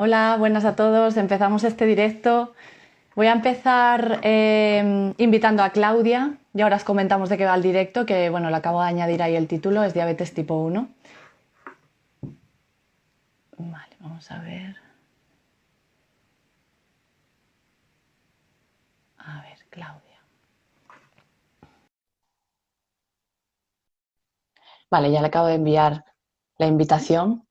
Hola, buenas a todos. Empezamos este directo. Voy a empezar invitando a Claudia y ahora os comentamos de qué va el directo, que bueno, le acabo de añadir ahí el título, es diabetes tipo 1. Vale, vamos a ver. A ver, Claudia. Vale, ya le acabo de enviar la invitación.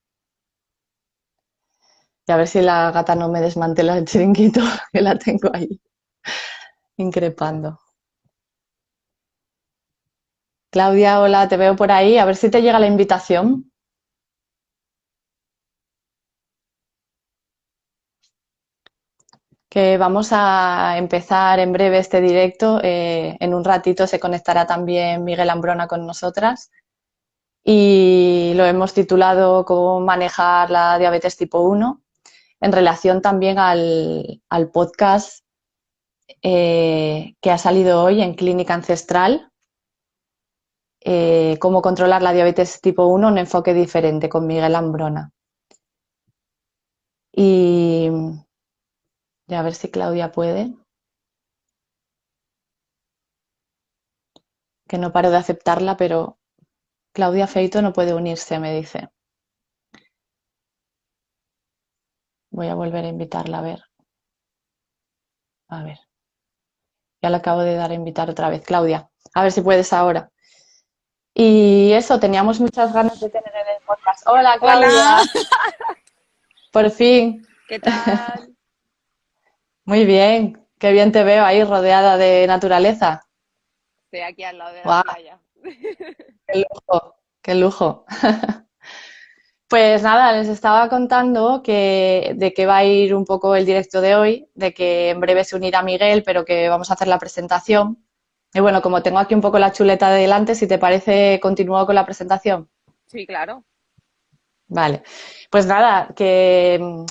Y a ver si la gata no me desmantela el chiringuito, que la tengo ahí increpando. Claudia, hola, te veo por ahí. A ver si te llega la invitación. Que vamos a empezar en breve este directo. En un ratito se conectará también Miguel Ambrona con nosotras y lo hemos titulado Cómo manejar la diabetes tipo 1 en relación también al podcast que ha salido hoy en Clínica Ancestral, Cómo controlar la diabetes tipo 1, un enfoque diferente con Miguel Ambrona. Y a ver si Claudia puede, que no paro de aceptarla, pero Claudia Feito no puede unirse, me dice. Voy a volver a invitarla a ver. A ver. Ya le acabo de dar a invitar otra vez. Claudia, a ver si puedes ahora. Y eso, teníamos muchas ganas de tener en el podcast. Hola, Hola, Claudia. Por fin. ¿qué tal? Muy bien. Qué bien te veo ahí rodeada de naturaleza. Estoy aquí al lado de la ¡Guau! playa. ¡Qué lujo! ¡Qué lujo! Pues nada, les estaba contando de qué va a ir un poco el directo de hoy, de que en breve se unirá Miguel, pero que vamos a hacer la presentación. Y bueno, como tengo aquí un poco la chuleta de delante, si te parece, continúo con la presentación. Sí, claro. Vale. Pues nada, que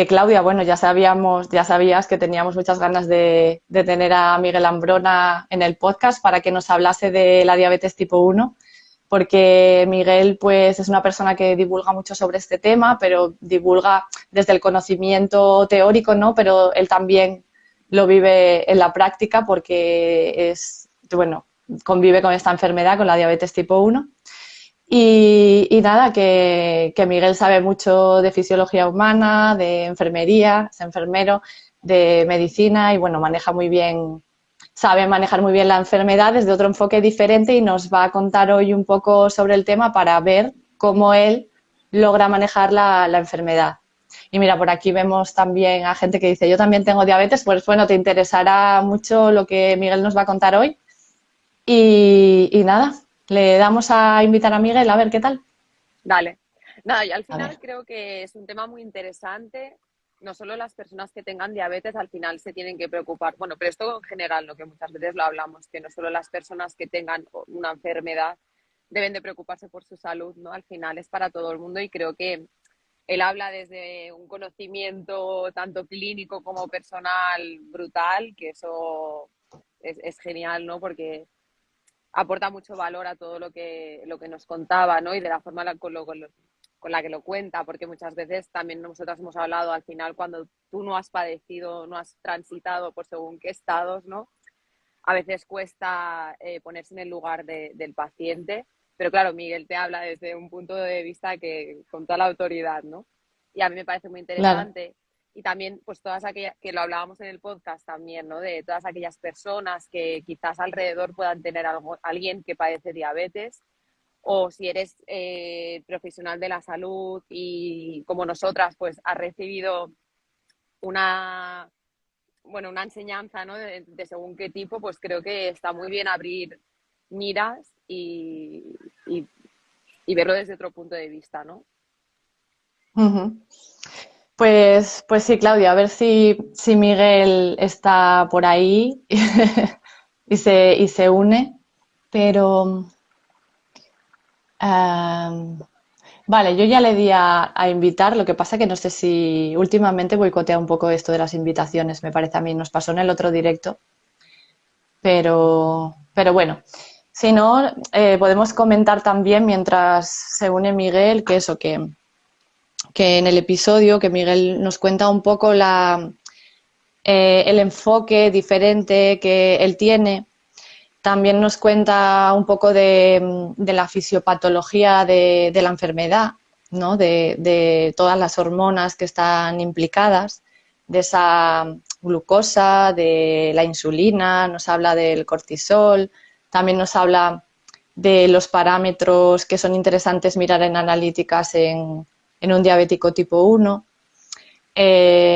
Claudia, bueno, ya sabías que teníamos muchas ganas de tener a Miguel Ambrona en el podcast para que nos hablase de la diabetes tipo 1 porque Miguel pues es una persona que divulga mucho sobre este tema, pero divulga desde el conocimiento teórico, ¿no? Pero él también lo vive en la práctica porque bueno, convive con esta enfermedad, con la diabetes tipo 1. Y nada, que Miguel sabe mucho de fisiología humana, de enfermería, es enfermero, de medicina y bueno, sabe manejar muy bien la enfermedad desde otro enfoque diferente y nos va a contar hoy un poco sobre el tema para ver cómo él logra manejar la enfermedad. Y mira, por aquí vemos también a gente que dice, yo también tengo diabetes, pues bueno, te interesará mucho lo que Miguel nos va a contar hoy. Y nada, le damos a invitar a Miguel a ver qué tal. Dale. Nada, y al A ver, final creo que es un tema muy interesante. No solo las personas que tengan diabetes al final se tienen que preocupar. Bueno, pero esto en general, lo que muchas veces lo hablamos, que no solo las personas que tengan una enfermedad deben de preocuparse por su salud, ¿no? Al final es para todo el mundo y creo que él habla desde un conocimiento tanto clínico como personal brutal, que eso es genial, ¿no? Porque aporta mucho valor a todo lo que nos contaba, ¿no? Y de la forma con la que lo cuenta, porque muchas veces también nosotros hemos hablado al final cuando tú no has padecido, no has transitado por según qué estados, ¿no? A veces cuesta ponerse en el lugar del paciente, pero claro, Miguel te habla desde un punto de vista que con toda la autoridad, ¿no? Y a mí me parece muy claro, interesante. Y también, pues todas aquellas, que lo hablábamos en el podcast también, ¿no? De todas aquellas personas que quizás alrededor puedan tener alguien que padece diabetes, o si eres profesional de la salud y como nosotras, pues has recibido una, bueno, una enseñanza, ¿no? De según qué tipo, pues creo que está muy bien abrir miras y, y verlo desde otro punto de vista, ¿no? ujú. Pues sí, Claudia, a ver si Miguel está por ahí y se une. Pero, vale, yo ya le di a invitar, lo que pasa que no sé si últimamente boicotea un poco esto de las invitaciones, me parece a mí, nos pasó en el otro directo, pero bueno, si no, podemos comentar también mientras se une Miguel, que eso, que en el episodio que Miguel nos cuenta un poco el enfoque diferente que él tiene. También nos cuenta un poco de la fisiopatología de la enfermedad, ¿no? De todas las hormonas que están implicadas, de esa glucosa, de la insulina, nos habla del cortisol, también nos habla de los parámetros que son interesantes mirar en analíticas en un diabético tipo 1.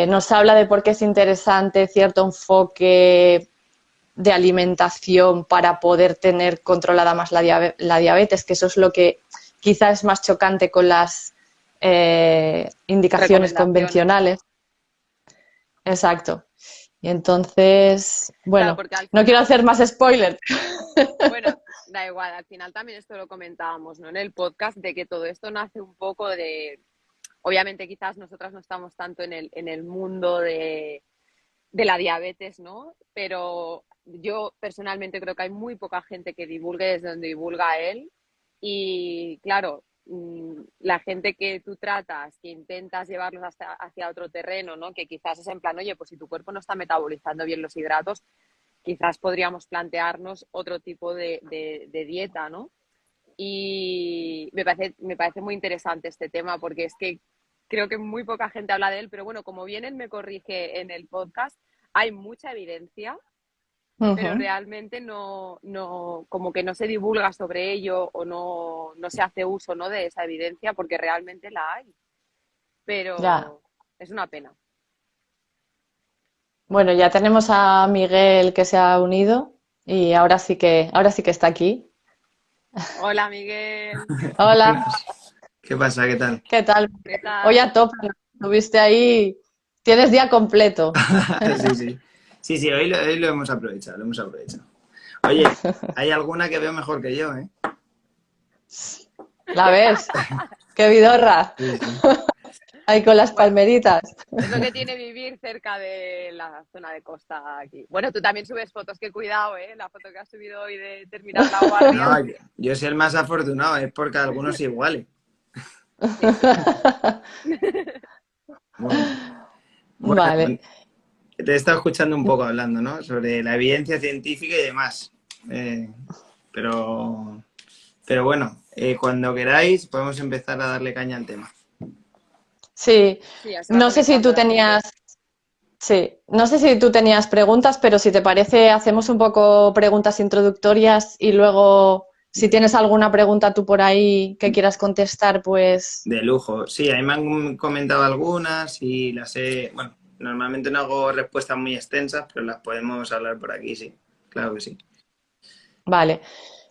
Nos habla de por qué es interesante cierto enfoque de alimentación para poder tener controlada más la diabetes, que eso es lo que quizás es más chocante con las indicaciones convencionales. Exacto. Y entonces, bueno, claro, porque al no quiero final, hacer más spoiler. bueno, da igual, al final también esto lo comentábamos, ¿no? En el podcast, de que todo esto nace un poco de, obviamente quizás nosotras no estamos tanto en el mundo de la diabetes, ¿no? Pero yo personalmente creo que hay muy poca gente que divulgue desde donde divulga él. Y claro, la gente que tú tratas, que intentas llevarlos hacia otro terreno, ¿no? Que quizás es en plan, oye, pues si tu cuerpo no está metabolizando bien los hidratos, quizás podríamos plantearnos otro tipo de dieta, ¿no? Y me parece muy interesante este tema porque es que creo que muy poca gente habla de él, pero bueno, como bien él me corrige en el podcast, hay mucha evidencia, pero Uh-huh. realmente como que no se divulga sobre ello o no se hace uso, ¿no? De esa evidencia porque realmente la hay, Ya. pero es una pena. Bueno, ya tenemos a Miguel que se ha unido y ahora sí que está aquí. Hola Miguel, Hola, Buenas. ¿Qué pasa? ¿Qué tal? ¿qué tal? ¿qué Hoy tal? a tope, ¿no? Estuviste ahí, tienes día completo. Sí, sí. Sí, sí, hoy lo hemos aprovechado, lo hemos aprovechado. Oye, hay alguna que veo mejor que yo, ¿eh? ¿La ves? ¡Qué vidorra! Sí, sí. Ahí con las Bueno, palmeritas. es lo que tiene vivir cerca de la zona de costa aquí. Bueno, tú también subes fotos, que cuidado, ¿eh? La foto que has subido hoy de terminar la guardia. No, yo soy el más afortunado, es porque algunos iguales. Sí, sí. Bueno, bueno, Vale. te he estado escuchando un poco hablando, ¿no? Sobre la evidencia científica y demás. Eh, pero, pero bueno, cuando queráis podemos empezar a darle caña al tema. Sí, Sí, ya se va no sé si conectando tú la gente. tenías, sí, no sé si tú tenías preguntas, pero si te parece, hacemos un poco preguntas introductorias y luego, si tienes alguna pregunta tú por ahí que quieras contestar, pues De lujo. Sí, ahí me han comentado algunas y las he... Bueno, normalmente no hago respuestas muy extensas, pero las podemos hablar por aquí, sí. Claro que sí. vale.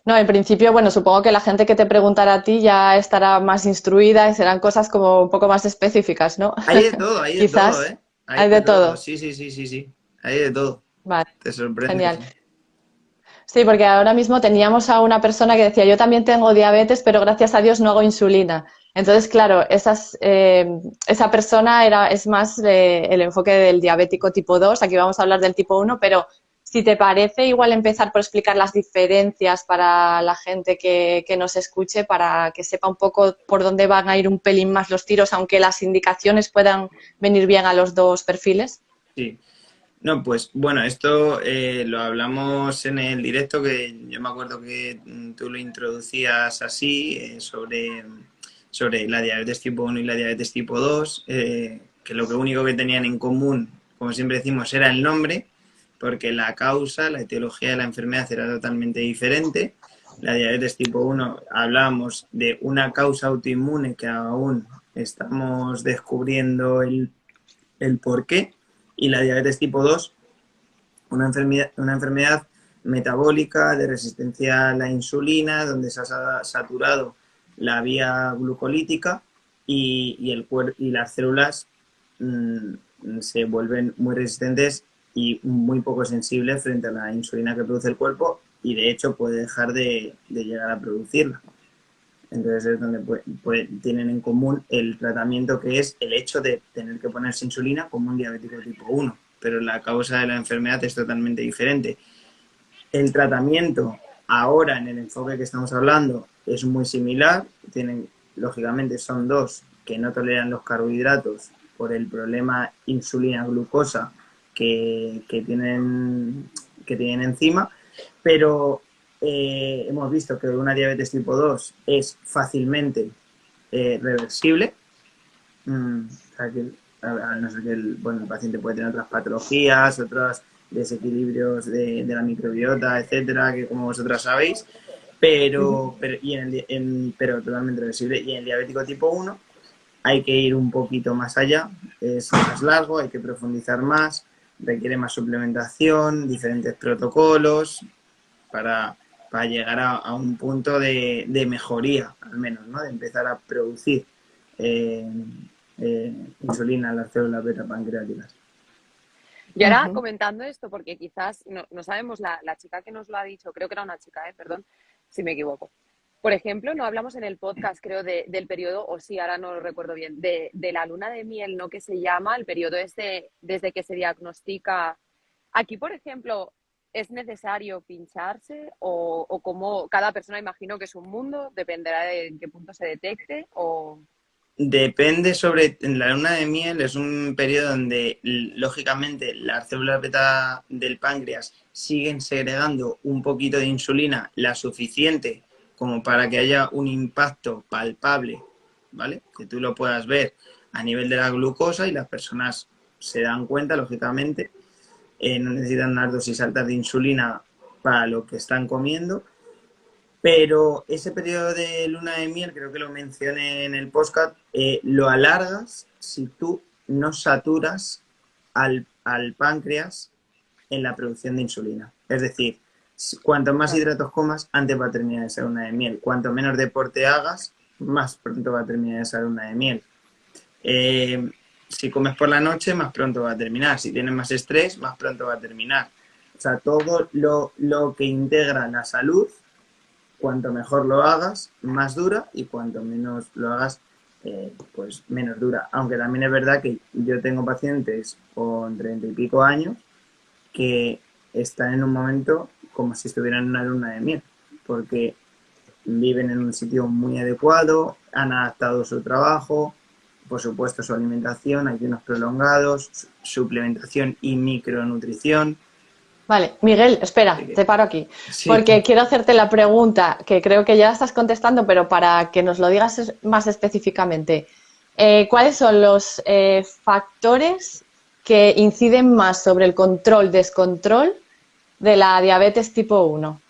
No, en principio, bueno, supongo que la gente que te preguntará a ti ya estará más instruida y serán cosas como un poco más específicas, ¿no? Hay de todo, Quizás ¿eh? Hay hay de de todo. todo. Sí, sí, sí, sí, sí. Hay de todo. Vale, Te sorprende. genial. Sí, porque ahora mismo teníamos a una persona que decía, yo también tengo diabetes, pero gracias a Dios no hago insulina. Entonces, claro, esa persona es más el enfoque del diabético tipo 2. Aquí vamos a hablar del tipo 1, pero si te parece, igual empezar por explicar las diferencias para la gente que nos escuche, para que sepa un poco por dónde van a ir un pelín más los tiros, aunque las indicaciones puedan venir bien a los dos perfiles. Sí. No, pues bueno, esto lo hablamos en el directo, que yo me acuerdo que tú lo introducías así, sobre la diabetes tipo 1 y la diabetes tipo 2, que lo único que tenían en común, como siempre decimos, era el nombre, porque la causa, la etiología de la enfermedad era totalmente diferente. La diabetes tipo 1 hablábamos de una causa autoinmune que aún estamos descubriendo el por qué, y la diabetes tipo 2, una enfermedad metabólica de resistencia a la insulina, donde se ha saturado la vía glucolítica y las células se vuelven muy resistentes y muy poco sensibles frente a la insulina que produce el cuerpo, y de hecho puede dejar de llegar a producirla. Entonces es donde tienen en común el tratamiento, que es el hecho de tener que ponerse insulina como un diabético tipo 1, pero la causa de la enfermedad es totalmente diferente. El tratamiento ahora, en el enfoque que estamos hablando, es muy similar. Lógicamente son dos que no toleran los carbohidratos por el problema insulina-glucosa que tienen encima, pero hemos visto que una diabetes tipo 2 es fácilmente reversible. O sea, que, a no ser que el paciente puede tener otras patologías, otros desequilibrios de la microbiota, etcétera, que como vosotras sabéis, pero totalmente reversible. Y en el diabético tipo 1 hay que ir un poquito más allá, es más largo, hay que profundizar más, requiere más suplementación, diferentes protocolos para llegar a un punto de mejoría, al menos, ¿no? De empezar a producir insulina en las células beta pancreáticas. Y ahora comentando esto, porque quizás no sabemos, la chica que nos lo ha dicho, creo que era una chica, perdón si me equivoco. Por ejemplo, no hablamos en el podcast, creo, del periodo, o sí, ahora no lo recuerdo bien, de la luna de miel, ¿no? Que se llama, el periodo desde que se diagnostica. Aquí, por ejemplo, ¿es necesario pincharse o como cada persona, imagino que es un mundo, dependerá de en qué punto se detecte o... Depende en la luna de miel es un periodo donde, lógicamente, las células beta del páncreas siguen segregando un poquito de insulina, la suficiente como para que haya un impacto palpable, ¿vale? Que tú lo puedas ver a nivel de la glucosa y las personas se dan cuenta, lógicamente, no necesitan unas dosis altas de insulina para lo que están comiendo. Pero ese periodo de luna de miel, creo que lo mencioné en el podcast, lo alargas si tú no saturas al páncreas en la producción de insulina. Es decir, cuanto más hidratos comas, antes va a terminar esa luna de miel. Cuanto menos deporte hagas, más pronto va a terminar esa luna de miel. Si comes por la noche, más pronto va a terminar. Si tienes más estrés, más pronto va a terminar. O sea, todo lo que integra la salud, cuanto mejor lo hagas, más dura, y cuanto menos lo hagas, pues menos dura. Aunque también es verdad que yo tengo pacientes con 30 y pico años que están en un momento como si estuvieran en una luna de miel, porque viven en un sitio muy adecuado, han adaptado su trabajo, por supuesto su alimentación, ayunos prolongados, suplementación y micronutrición. Vale, Miguel, espera, te paro aquí, Sí. porque quiero hacerte la pregunta que creo que ya estás contestando, pero para que nos lo digas más específicamente. ¿Cuáles son los factores que inciden más sobre el control-descontrol de la diabetes tipo 1?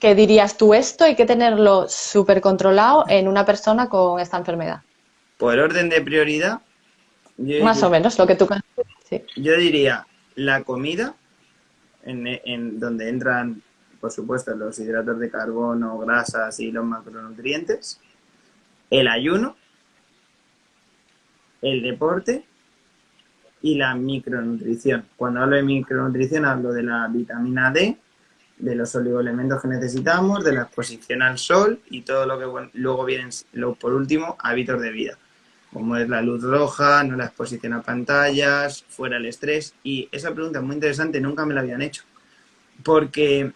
¿Qué dirías tú? Esto hay que tenerlo súper controlado en una persona con esta enfermedad. Por orden de prioridad, Más o menos, lo que tú consideras, sí. yo diría la comida, en donde entran, por supuesto, los hidratos de carbono, grasas y los macronutrientes, el ayuno, el deporte y la micronutrición. Cuando hablo de micronutrición hablo de la vitamina D, de los oligoelementos que necesitamos, de la exposición al sol y todo lo que luego vienen, por último, hábitos de vida, como es la luz roja, no la exposición a pantallas, fuera el estrés. Y esa pregunta es muy interesante, nunca me la habían hecho, porque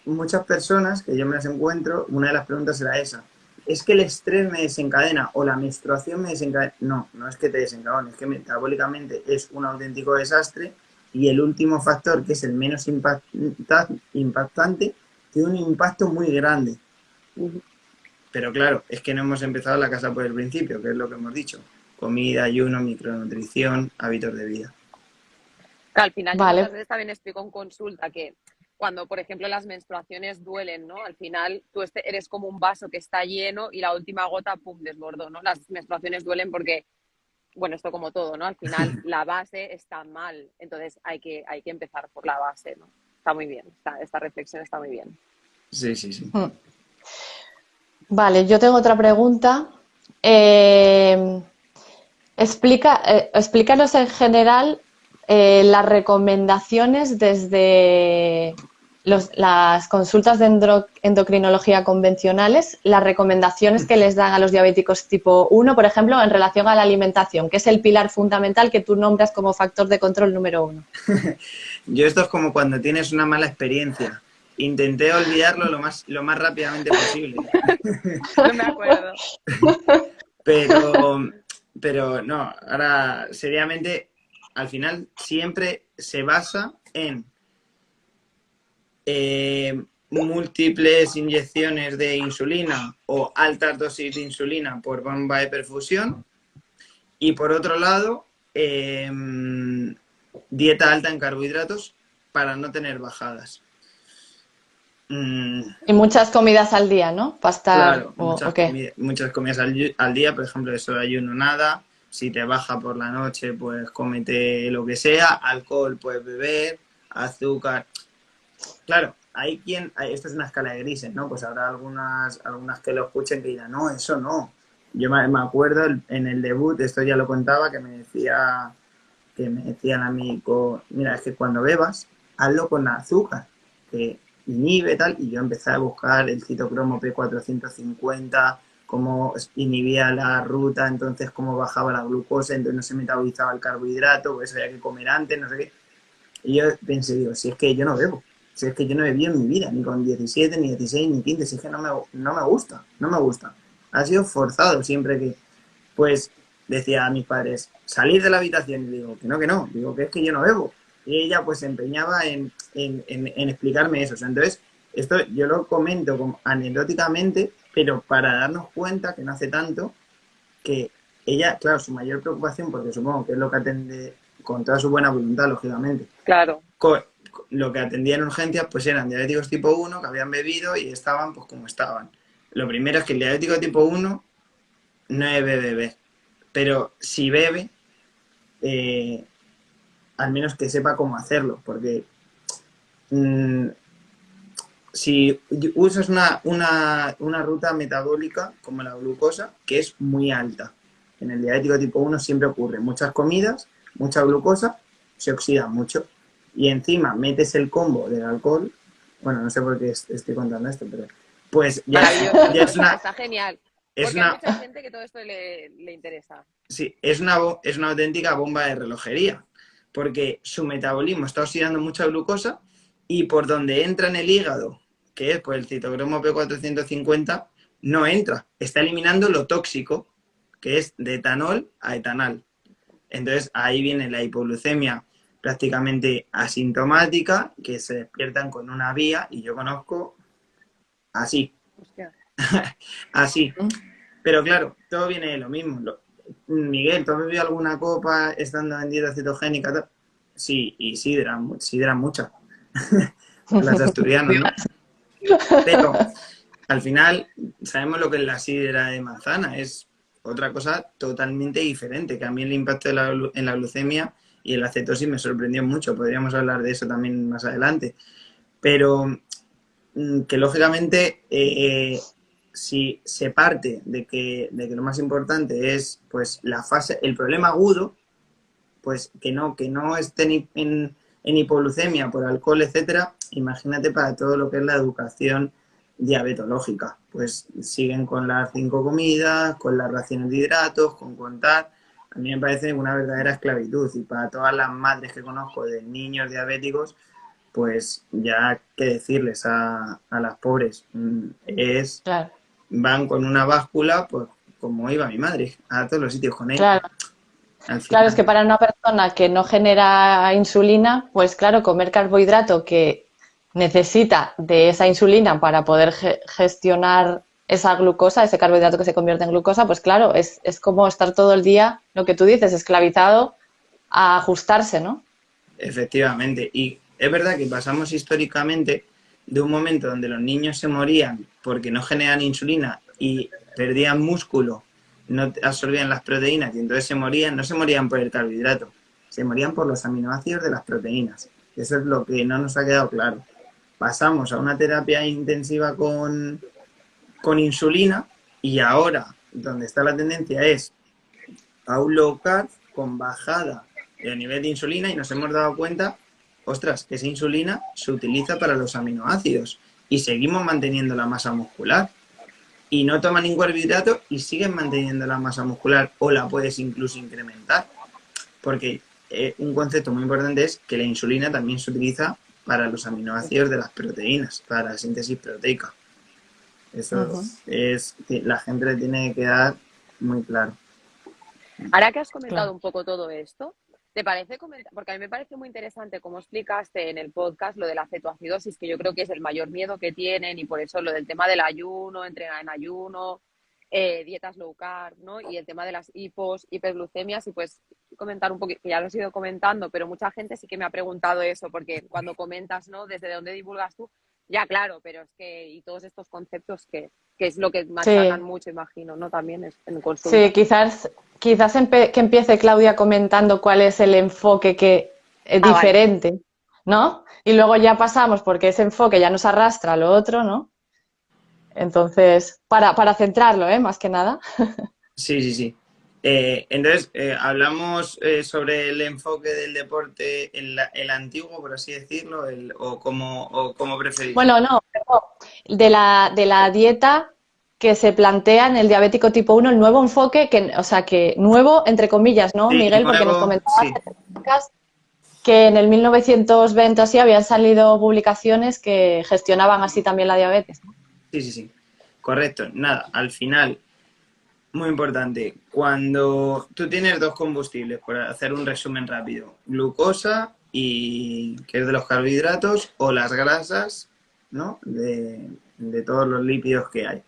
muchas personas que yo me las encuentro, una de las preguntas era esa: ¿es que el estrés me desencadena o la menstruación me desencadena? No, no es que te desencadene, es que metabólicamente es un auténtico desastre, y el último factor, que es el menos impactante, tiene un impacto muy grande. Pero claro, es que no hemos empezado la casa por el principio, que es lo que hemos dicho: comida, ayuno, micronutrición, hábitos de vida. Al final, Vale. yo muchas veces también explico en consulta que cuando, por ejemplo, las menstruaciones duelen, ¿no? Al final tú eres como un vaso que está lleno y la última gota, pum, desbordó, ¿no? Las menstruaciones duelen porque, bueno, esto como todo, ¿no? Al final la base está mal, entonces hay que empezar por la base, ¿no? Está muy bien, esta reflexión está muy bien. Sí, sí, sí. Vale, yo tengo otra pregunta. Explícanos en general las recomendaciones desde las consultas de endocrinología convencionales, las recomendaciones que les dan a los diabéticos tipo 1, por ejemplo, en relación a la alimentación, que es el pilar fundamental que tú nombras como factor de control número 1. Yo esto es como cuando tienes una mala experiencia. Intenté olvidarlo lo más rápidamente posible. No me acuerdo. Pero pero no, ahora seriamente, al final siempre se basa en múltiples inyecciones de insulina o altas dosis de insulina por bomba de perfusión y por otro lado dieta alta en carbohidratos para no tener bajadas. Y muchas comidas al día, ¿no? Para estar, Claro, ¿o qué? muchas comidas al día, por ejemplo, eso de ayuno nada. Si te baja por la noche, pues cómete lo que sea. Alcohol puedes beber, azúcar. Claro, esto es una escala de grises, ¿no? Pues habrá algunas que lo escuchen que dirán, no, eso no. Yo me acuerdo en el debut, esto ya lo contaba, que me decían a mí, mira, es que cuando bebas, hazlo con azúcar, que inhibe tal, y yo empecé a buscar el citocromo P450, cómo inhibía la ruta, entonces cómo bajaba la glucosa, entonces no se metabolizaba el carbohidrato, pues había que comer antes, no sé qué. Y yo pensé, digo, si es que yo no bebo, si es que yo no bebí en mi vida, ni con 17, ni 16, ni 15, si es que no me gusta, no me gusta. Ha sido forzado siempre que, pues, decía a mis padres, salir de la habitación, y digo, que no, digo que es que yo no bebo. Y ella pues se empeñaba en explicarme eso. O sea, entonces, esto yo lo comento como anecdóticamente, pero para darnos cuenta que no hace tanto, que ella, claro, su mayor preocupación, porque supongo que es lo que atende con toda su buena voluntad, lógicamente, Claro. lo que atendía en urgencias pues eran diabéticos tipo 1 que habían bebido y estaban pues como estaban. Lo primero es que el diabético tipo 1 no debe beber, pero si bebe, al menos que sepa cómo hacerlo, porque si usas una ruta metabólica como la glucosa, que es muy alta, en el diabético tipo 1 siempre ocurre muchas comidas, mucha glucosa, se oxida mucho, y encima metes el combo del alcohol, bueno, no sé por qué estoy contando esto, pero pues Maravilloso, ya no, es una, está genial. es Porque hay una, mucha gente que todo esto le interesa. sí, es una auténtica bomba de relojería, porque su metabolismo está oxidando mucha glucosa y por donde entra en el hígado, que es pues, el citocromo P450, no entra, está eliminando lo tóxico, que es de etanol a etanal. Entonces ahí viene la hipoglucemia prácticamente asintomática, que se despiertan con una vía, y yo conozco así, Hostia. así. Pero claro, todo viene de lo mismo. Miguel, ¿tú has bebido alguna copa estando en dieta cetogénica? Sí, y sidra mucha. Las asturianas, ¿no? Pero al final sabemos lo que es la sidra de manzana. Es otra cosa totalmente diferente, que a mí el impacto en la glucemia y en la cetosis me sorprendió mucho. Podríamos hablar de eso también más adelante. Pero que lógicamente si se parte de que lo más importante es pues la fase, el problema agudo, pues que no esté en hipoglucemia por alcohol, etcétera, imagínate para todo lo que es la educación diabetológica. Pues siguen con las 5 comidas, con las raciones de hidratos, con contar. A mí me parece una verdadera esclavitud, y para todas las madres que conozco de niños diabéticos, pues ya qué decirles a las pobres, Claro, van con una báscula, pues como iba mi madre, a todos los sitios con ella. claro. Al Claro, es que final, para una persona que no genera insulina, pues claro, comer carbohidrato que necesita de esa insulina para poder gestionar esa glucosa, ese carbohidrato que se convierte en glucosa, pues claro, es como estar todo el día, lo que tú dices, esclavizado a ajustarse, ¿no? efectivamente. Y es verdad que pasamos históricamente de un momento donde los niños se morían porque no generan insulina y perdían músculo, no absorbían las proteínas y entonces se morían, no se morían por el carbohidrato, se morían por los aminoácidos de las proteínas. Eso es lo que no nos ha quedado claro. Pasamos a una terapia intensiva con insulina, y ahora donde está la tendencia es a un low carb con bajada del nivel de insulina, y nos hemos dado cuenta, ostras, que esa insulina se utiliza para los aminoácidos y seguimos manteniendo la masa muscular, y no toman ningún carbohidrato y siguen manteniendo la masa muscular, o la puedes incluso incrementar, porque un concepto muy importante es que la insulina también se utiliza para los aminoácidos de las proteínas, para la síntesis proteica. Eso Ujú. es, la gente le tiene que quedar muy claro. Ahora que has comentado Claro. un poco todo esto, ¿te parece comentar? Porque a mí me parece muy interesante cómo explicaste en el podcast lo de la cetoacidosis, que yo creo que es el mayor miedo que tienen y por eso lo del tema del ayuno, entrenar en ayuno, dietas low carb, ¿no? Y el tema de las hipos, hiperglucemias y pues comentar un poquito, que ya lo has ido comentando, pero mucha gente sí que me ha preguntado eso, porque cuando comentas, ¿no? Desde dónde divulgas tú, ya claro, pero es que, y todos estos conceptos que es lo que machacan Sí, mucho, imagino, ¿no? También es en sí, consulta. quizás que empiece Claudia comentando cuál es el enfoque que es Ah, vale. diferente, ¿no? Y luego ya pasamos, porque ese enfoque ya nos arrastra a lo otro, ¿no? Entonces, para centrarlo, ¿eh? Más que nada. Sí, sí, sí. Entonces, hablamos sobre el enfoque del deporte, el antiguo, por así decirlo, o cómo preferís. Bueno, no, de la dieta que se plantea en el diabético tipo 1, el nuevo enfoque, o sea, que nuevo, entre comillas, ¿no, Sí, Miguel? Porque nos nuevo, comentabas sí, en el podcast que en el 1920 así habían salido publicaciones que gestionaban así también la diabetes, ¿no? sí, sí, sí. Correcto. Nada, al final, muy importante, cuando tú tienes dos combustibles, por hacer un resumen rápido, glucosa y que es de los carbohidratos, o las grasas, ¿no? De todos los lípidos que hay.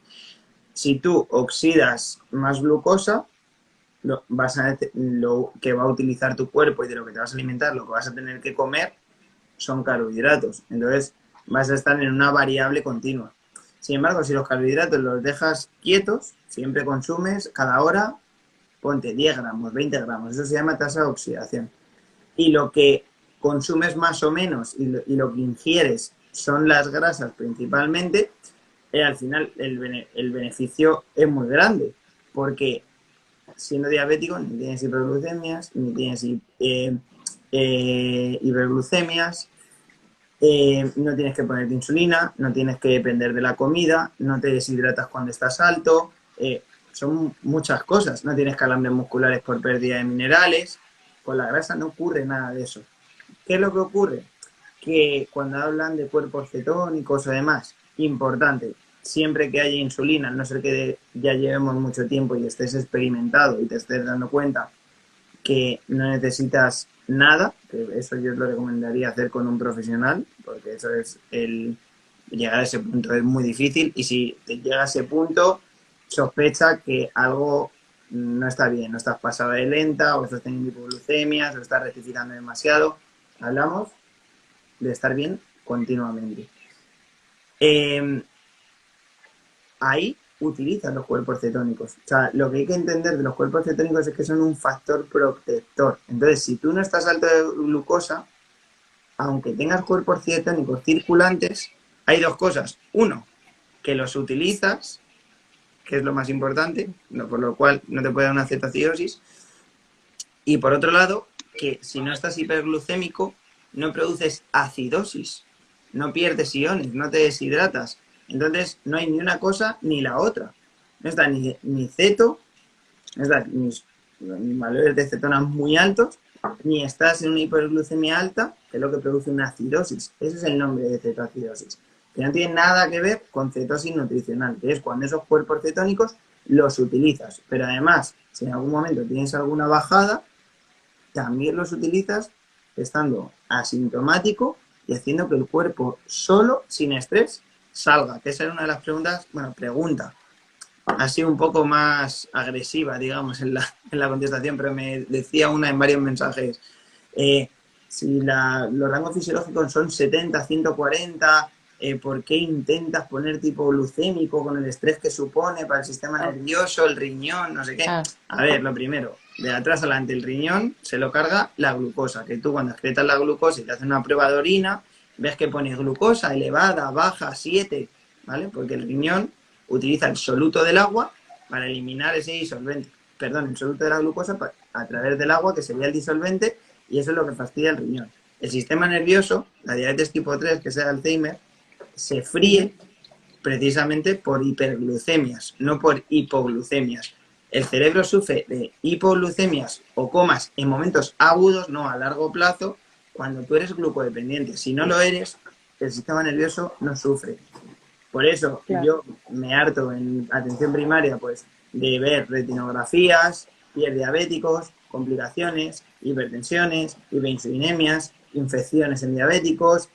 Si tú oxidas más glucosa, lo que va a utilizar tu cuerpo y de lo que te vas a alimentar, lo que vas a tener que comer, son carbohidratos. Entonces vas a estar en una variable continua. Sin embargo, si los carbohidratos los dejas quietos, siempre consumes cada hora, ponte 10 gramos, 20 gramos, eso se llama tasa de oxidación. Y lo que consumes más o menos y lo que ingieres son las grasas principalmente, al final el beneficio es muy grande, porque siendo diabético ni tienes hiperglucemias, ni tienes hiperglucemias, no tienes que ponerte insulina, no tienes que depender de la comida, no te deshidratas cuando estás alto, son muchas cosas, no tienes calambres musculares por pérdida de minerales, con la grasa no ocurre nada de eso. ¿Qué es lo que ocurre? Que cuando hablan de cuerpos cetónicos o demás, importante, siempre que haya insulina, a no ser que ya llevemos mucho tiempo y estés experimentado y te estés dando cuenta que no necesitas nada, que eso yo lo recomendaría hacer con un profesional, porque eso es llegar a ese punto es muy difícil y si te llega a ese punto, sospecha que algo no está bien, no estás pasada de lenta o estás teniendo hipoglucemias o estás rectificando demasiado. Hablamos de estar bien continuamente. Eh, Ahí utilizan los cuerpos cetónicos. O sea, lo que hay que entender de los cuerpos cetónicos es que son un factor protector. Entonces, si tú no estás alto de glucosa, aunque tengas cuerpos cetónicos circulantes, hay dos cosas. Uno, que los utilizas, que es lo más importante, por lo cual no te puede dar una cetoacidosis. Y por otro lado, que si no estás hiperglucémico, no produces acidosis, no pierdes iones, no te deshidratas. Entonces, no hay ni una cosa ni la otra. No está ni ceto, no está ni valores de cetonas muy altos, ni estás en una hiperglucemia alta, que es lo que produce una acidosis. Ese es el nombre de cetoacidosis. Que no tiene nada que ver con cetosis nutricional, que es cuando esos cuerpos cetónicos los utilizas. Pero además, si en algún momento tienes alguna bajada, también los utilizas estando asintomático y haciendo que el cuerpo solo, sin estrés, salga. Que esa era una de las preguntas, bueno, pregunta, así un poco más agresiva, digamos, en la contestación, pero me decía una en varios mensajes. Eh, si los rangos fisiológicos son 70, 140, ¿por qué intentas poner tipo glucémico con el estrés que supone para el sistema nervioso, el riñón, no sé qué? Ah, A ver, lo primero, de atrás adelante el riñón se lo carga la glucosa, que tú cuando excretas la glucosa y te haces una prueba de orina, ves que pone glucosa elevada, baja, 7, ¿vale? Porque el riñón utiliza el soluto del agua para eliminar ese disolvente, perdón, el soluto de la glucosa a través del agua, que sería el disolvente, y eso es lo que fastidia el riñón. El sistema nervioso, la diabetes tipo 3, que es el Alzheimer, se fríe precisamente por hiperglucemias, no por hipoglucemias. El cerebro sufre de hipoglucemias o comas en momentos agudos, no a largo plazo, cuando tú eres glucodependiente. Si no lo eres, el sistema nervioso no sufre. Por eso Claro. yo me harto en atención primaria pues de ver retinografías, pies diabéticos, complicaciones, hipertensiones, hiperinsulinemias, infecciones en diabéticos,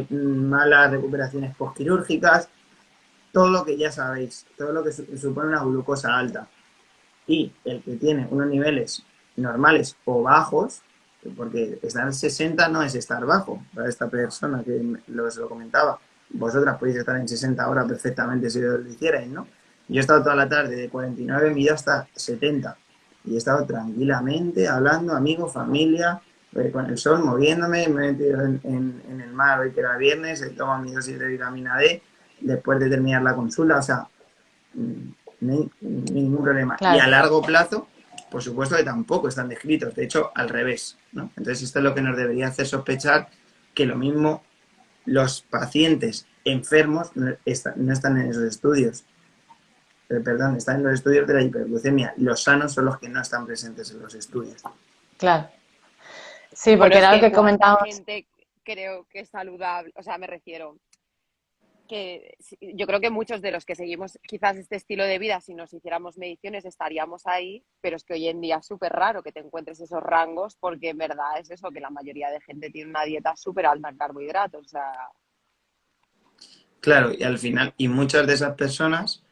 malas recuperaciones postquirúrgicas, todo lo que ya sabéis, todo lo que supone una glucosa alta. Y el que tiene unos niveles normales o bajos, porque estar en 60 no es estar bajo, para esta persona que se lo comentaba. Vosotras podéis estar en 60 ahora perfectamente si lo hicierais, ¿no? Yo he estado toda la tarde de 49, me he ido hasta 70. Y he estado tranquilamente hablando, amigos, familia, con el sol, moviéndome, me he metido en el mar hoy que era viernes, he tomado mi dosis de vitamina D después de terminar la consulta, o sea, no hay ningún problema. Claro. Y a largo plazo, por supuesto que tampoco están descritos, de hecho, al revés, ¿no? Entonces esto es lo que nos debería hacer sospechar que lo mismo los pacientes enfermos no están en esos estudios. Perdón, están en los estudios de la hiperglucemia. Los sanos son los que no están presentes en los estudios. Claro. Sí, porque Bueno, era es lo que ¿cuánta comentábamos. gente creo que es saludable? O sea, me refiero que yo creo que muchos de los que seguimos quizás este estilo de vida, si nos hiciéramos mediciones estaríamos ahí, pero es que hoy en día es súper raro que te encuentres esos rangos porque en verdad es eso, que la mayoría de gente tiene una dieta súper alta en carbohidratos. O sea, Claro, y al final, y muchas de esas personas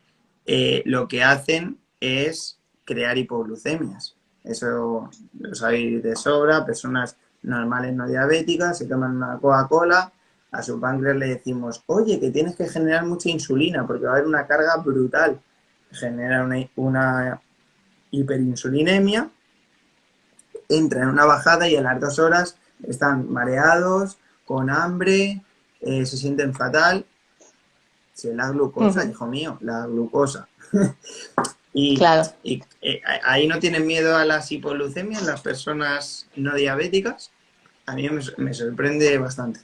lo que hacen es crear hipoglucemias. Eso lo sabéis de sobra, personas normales no diabéticas se toman una Coca-Cola, a su páncreas le decimos, oye, que tienes que generar mucha insulina porque va a haber una carga brutal. Genera una hiperinsulinemia, entra en una bajada y a las 2 horas están mareados, con hambre, se sienten fatal. Si es la glucosa, hijo mío, la glucosa. Claro. Ahí no tienen miedo a las hipoglucemias las personas no diabéticas. A mí me sorprende bastante.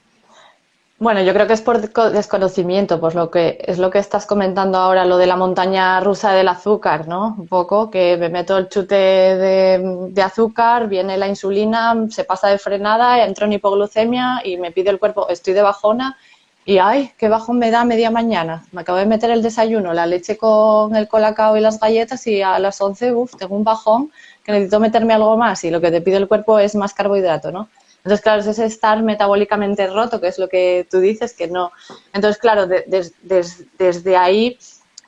Bueno, yo creo que es por desconocimiento, pues lo que es lo que estás comentando ahora, lo de la montaña rusa del azúcar, ¿no? Un poco, que me meto el chute de azúcar, viene la insulina, se pasa de frenada, entro en hipoglucemia y me pide el cuerpo, estoy de bajona y ¡ay, qué bajón me da a media mañana! Me acabo de meter el desayuno, la leche con el colacao y las galletas y a las 11, tengo un bajón que necesito meterme algo más y lo que te pide el cuerpo es más carbohidrato, ¿no? Entonces, claro, es ese estar metabólicamente roto, que es lo que tú dices, que no. Entonces, claro, desde ahí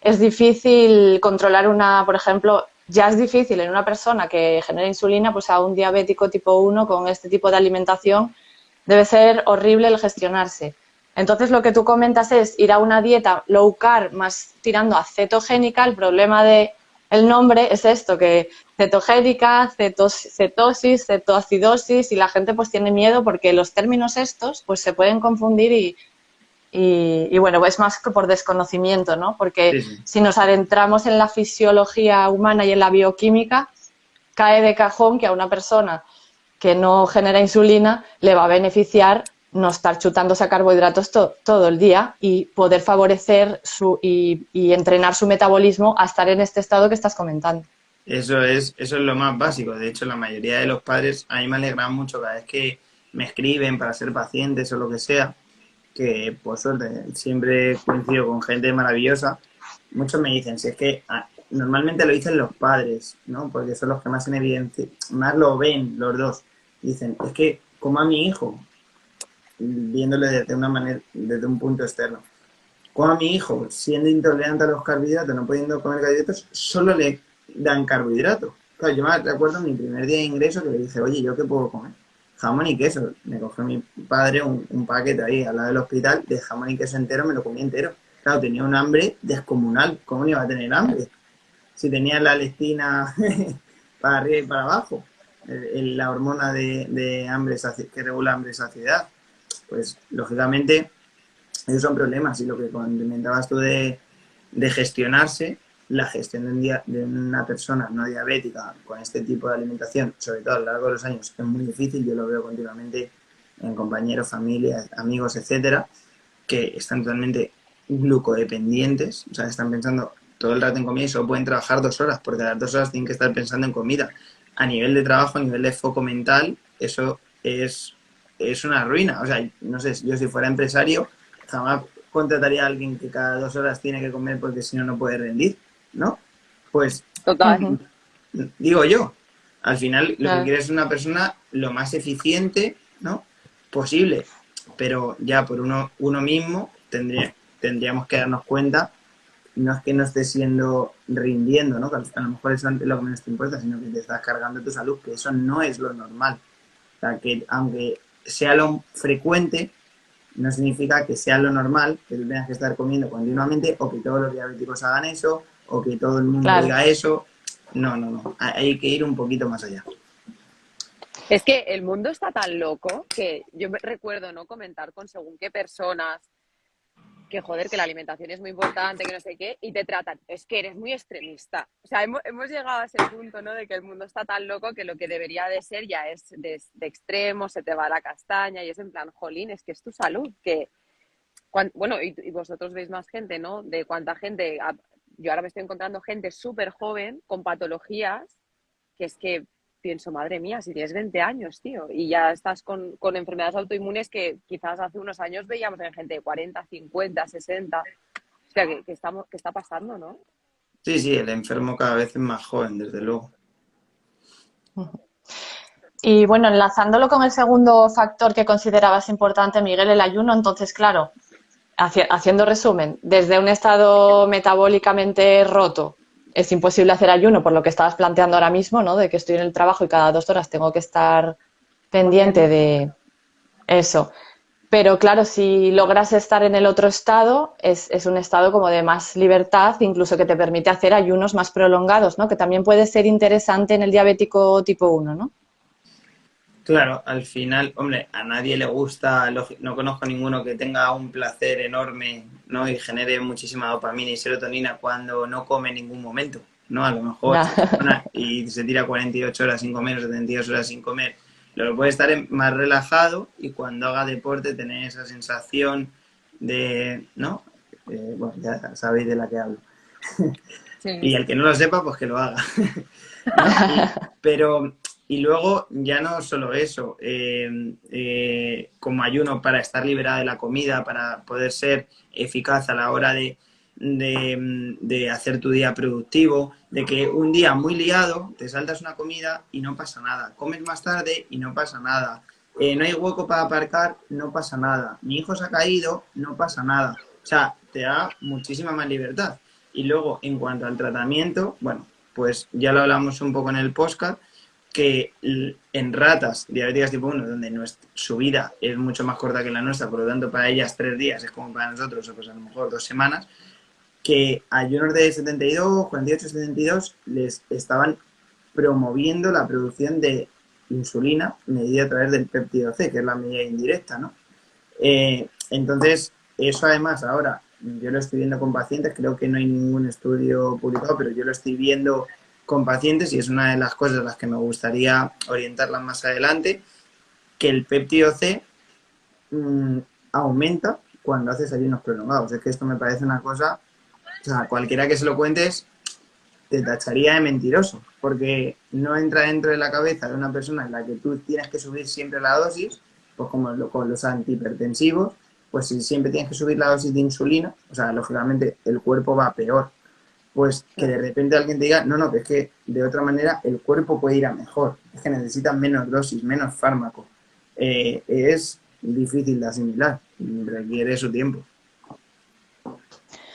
es difícil controlar por ejemplo, ya es difícil en una persona que genera insulina, pues a un diabético tipo 1 con este tipo de alimentación debe ser horrible el gestionarse. Entonces, lo que tú comentas es ir a una dieta low carb más tirando a cetogénica. El problema del nombre es esto, que cetogénica, cetosis, cetoacidosis, y la gente pues tiene miedo porque los términos estos pues se pueden confundir y bueno, es más que por desconocimiento, ¿no? Porque Sí. si nos adentramos en la fisiología humana y en la bioquímica, cae de cajón que a una persona que no genera insulina le va a beneficiar no estar chutándose a carbohidratos todo el día y poder favorecer y entrenar su metabolismo a estar en este estado que estás comentando. Eso es lo más básico. De hecho, la mayoría de los padres, a mí me alegran mucho cada vez que me escriben para ser pacientes o lo que sea, que por suerte siempre coincido con gente maravillosa. Muchos me dicen, si es que normalmente lo dicen los padres, ¿no? Porque son los que más en evidencia, más lo ven los dos. Dicen, es que como a mi hijo, viéndole desde una manera, desde un punto externo, como a mi hijo, siendo intolerante a los carbohidratos, no pudiendo comer carbohidratos, solo le dan carbohidratos. Claro, yo me recuerdo mi primer día de ingreso que le dije, oye, ¿yo qué puedo comer? Jamón y queso. Me cogió mi padre un paquete ahí al lado del hospital de jamón y queso entero, me lo comí entero. Claro, tenía un hambre descomunal. ¿Cómo no iba a tener hambre? Si tenía la leptina para arriba y para abajo, la hormona de hambre que regula hambre y saciedad. Pues, lógicamente, esos son problemas. Y lo que comentabas tú de gestionarse, la gestión de una persona no diabética con este tipo de alimentación, sobre todo a lo largo de los años, es muy difícil. Yo lo veo continuamente en compañeros, familias, amigos, etcétera, que están totalmente glucodependientes, o sea, están pensando todo el rato en comida y solo pueden trabajar 2 horas, porque a las 2 horas tienen que estar pensando en comida. A nivel de trabajo, a nivel de foco mental, eso es una ruina. O sea, no sé, yo si fuera empresario, jamás contrataría a alguien que cada 2 horas tiene que comer porque si no, no puede rendir, ¿no? Pues total. digo yo. Al final lo que Claro. quieres es una persona lo más eficiente, ¿no?, posible, pero ya por uno mismo tendríamos que darnos cuenta, no es que no estés siendo rindiendo, ¿no?, que a lo mejor eso es lo que menos te importa, sino que te estás cargando tu salud, que eso no es lo normal. O sea, que aunque sea lo frecuente, no significa que sea lo normal, que tú tengas que estar comiendo continuamente, o que todos los diabéticos hagan eso, o que todo el mundo Claro. diga eso. No, no, no. Hay que ir un poquito más allá. Es que el mundo está tan loco que yo me recuerdo, ¿no?, comentar con según qué personas que, joder, que la alimentación es muy importante, que no sé qué, y te tratan, es que eres muy extremista. O sea, hemos llegado a ese punto, ¿no?, de que el mundo está tan loco que lo que debería de ser ya es de extremo, se te va la castaña, y es en plan, jolín, es que es tu salud, que, bueno, y vosotros veis más gente, ¿no?, de cuánta gente, yo ahora me estoy encontrando gente súper joven con patologías, que es que pienso, madre mía, si tienes 20 años, tío, y ya estás con enfermedades autoinmunes que quizás hace unos años veíamos en gente de 40, 50, 60. O sea, que está pasando, ¿no? Sí, sí, el enfermo cada vez es más joven, desde luego. Y bueno, enlazándolo con el segundo factor que considerabas importante, Miguel, el ayuno, entonces, claro, haciendo resumen, desde un estado metabólicamente roto es imposible hacer ayuno, por lo que estabas planteando ahora mismo, ¿no? De que estoy en el trabajo y cada 2 horas tengo que estar pendiente de eso. Pero claro, si logras estar en el otro estado, es un estado como de más libertad, incluso que te permite hacer ayunos más prolongados, ¿no? Que también puede ser interesante en el diabético tipo 1, ¿no? Claro, al final, hombre, a nadie le gusta, no conozco ninguno que tenga un placer enorme, ¿no?, y genere muchísima dopamina y serotonina cuando no come en ningún momento, ¿no? A lo mejor Ya. se pone y se tira 48 horas sin comer o 72 horas sin comer. Luego puede estar más relajado y cuando haga deporte tener esa sensación de, ¿no? Bueno, ya sabéis de la que hablo. Sí. Y el que no lo sepa, pues que lo haga. ¿No? Pero, y luego ya no solo eso, como ayuno para estar liberada de la comida, para poder ser eficaz a la hora de hacer tu día productivo, de que un día muy liado te saltas una comida y no pasa nada, comes más tarde y no pasa nada, no hay hueco para aparcar, no pasa nada, mi hijo se ha caído, no pasa nada. O sea, te da muchísima más libertad. Y luego, en cuanto al tratamiento, bueno, pues ya lo hablamos un poco en el podcast, que en ratas diabéticas tipo 1, donde su vida es mucho más corta que la nuestra, por lo tanto para ellas 3 días es como para nosotros, o pues a lo mejor 2 semanas, que ayunos de 72, 48, 72 les estaban promoviendo la producción de insulina medida a través del péptido C, que es la medida indirecta, ¿no? Entonces, eso además ahora, yo lo estoy viendo con pacientes, creo que no hay ningún estudio publicado, pero yo lo estoy viendo con pacientes y es una de las cosas a las que me gustaría orientarlas más adelante, que el péptido C aumenta cuando haces ayunos prolongados. Es que esto me parece una cosa, o sea, cualquiera que se lo cuentes te tacharía de mentiroso, porque no entra dentro de la cabeza de una persona en la que tú tienes que subir siempre la dosis, pues como con los antihipertensivos, pues si siempre tienes que subir la dosis de insulina, o sea, lógicamente el cuerpo va peor. Pues que de repente alguien te diga, no, no, que es que de otra manera el cuerpo puede ir a mejor, es que necesitan menos dosis, menos fármaco. Es difícil de asimilar, requiere su tiempo.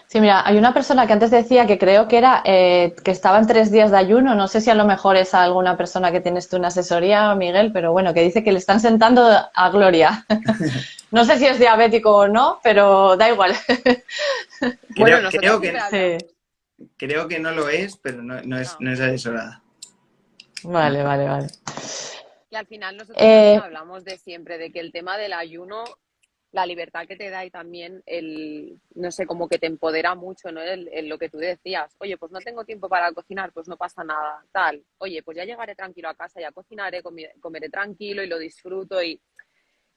Sí, mira, hay una persona que antes decía que creo que era que estaba en 3 días de ayuno. No sé si a lo mejor es alguna persona que tienes tú una asesoría, Miguel, pero bueno, que dice que le están sentando a gloria. No sé si es diabético o no, pero da igual. Bueno, Creo, nosotros creo, siempre que, Sí, hablamos. creo que no lo es, pero Ah, no es asesorada. vale, vale, vale. y al final nosotros también Eh, hablamos de siempre, de que el tema del ayuno, la libertad que te da y también el, no sé, como que te empodera mucho, ¿no? Lo que tú decías, oye, pues no tengo tiempo para cocinar, pues no pasa nada, tal. Oye, pues ya llegaré tranquilo a casa, ya cocinaré, comeré tranquilo y lo disfruto y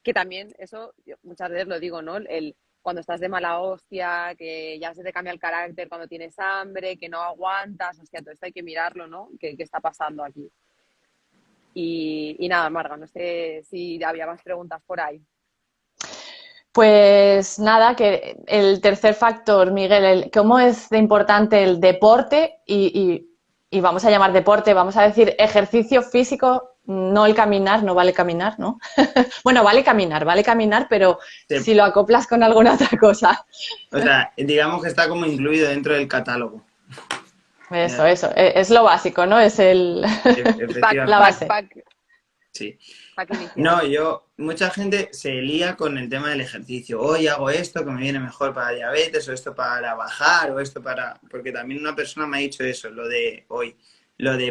que también eso, yo muchas veces lo digo, ¿no? Cuando estás de mala hostia, que ya se te cambia el carácter cuando tienes hambre, que no aguantas, hostia, todo esto hay que mirarlo, ¿no? ¿Qué está pasando aquí? Y nada, Marga, no sé si había más preguntas por ahí. Pues nada, que el tercer factor, Miguel, ¿cómo es de importante el deporte y y vamos a llamar deporte, vamos a decir ejercicio físico, no el caminar, no vale caminar, ¿no? Bueno, vale caminar, pero Sí. si lo acoplas con alguna otra cosa. O sea, digamos que está como incluido dentro del catálogo. Eso, es lo básico, ¿no? Es la Efectivamente. base. Sí. Pack inicial. No, mucha gente se lía con el tema del ejercicio. Hoy hago esto que me viene mejor para diabetes, o esto para bajar, o esto para... Porque también una persona me ha dicho eso, lo de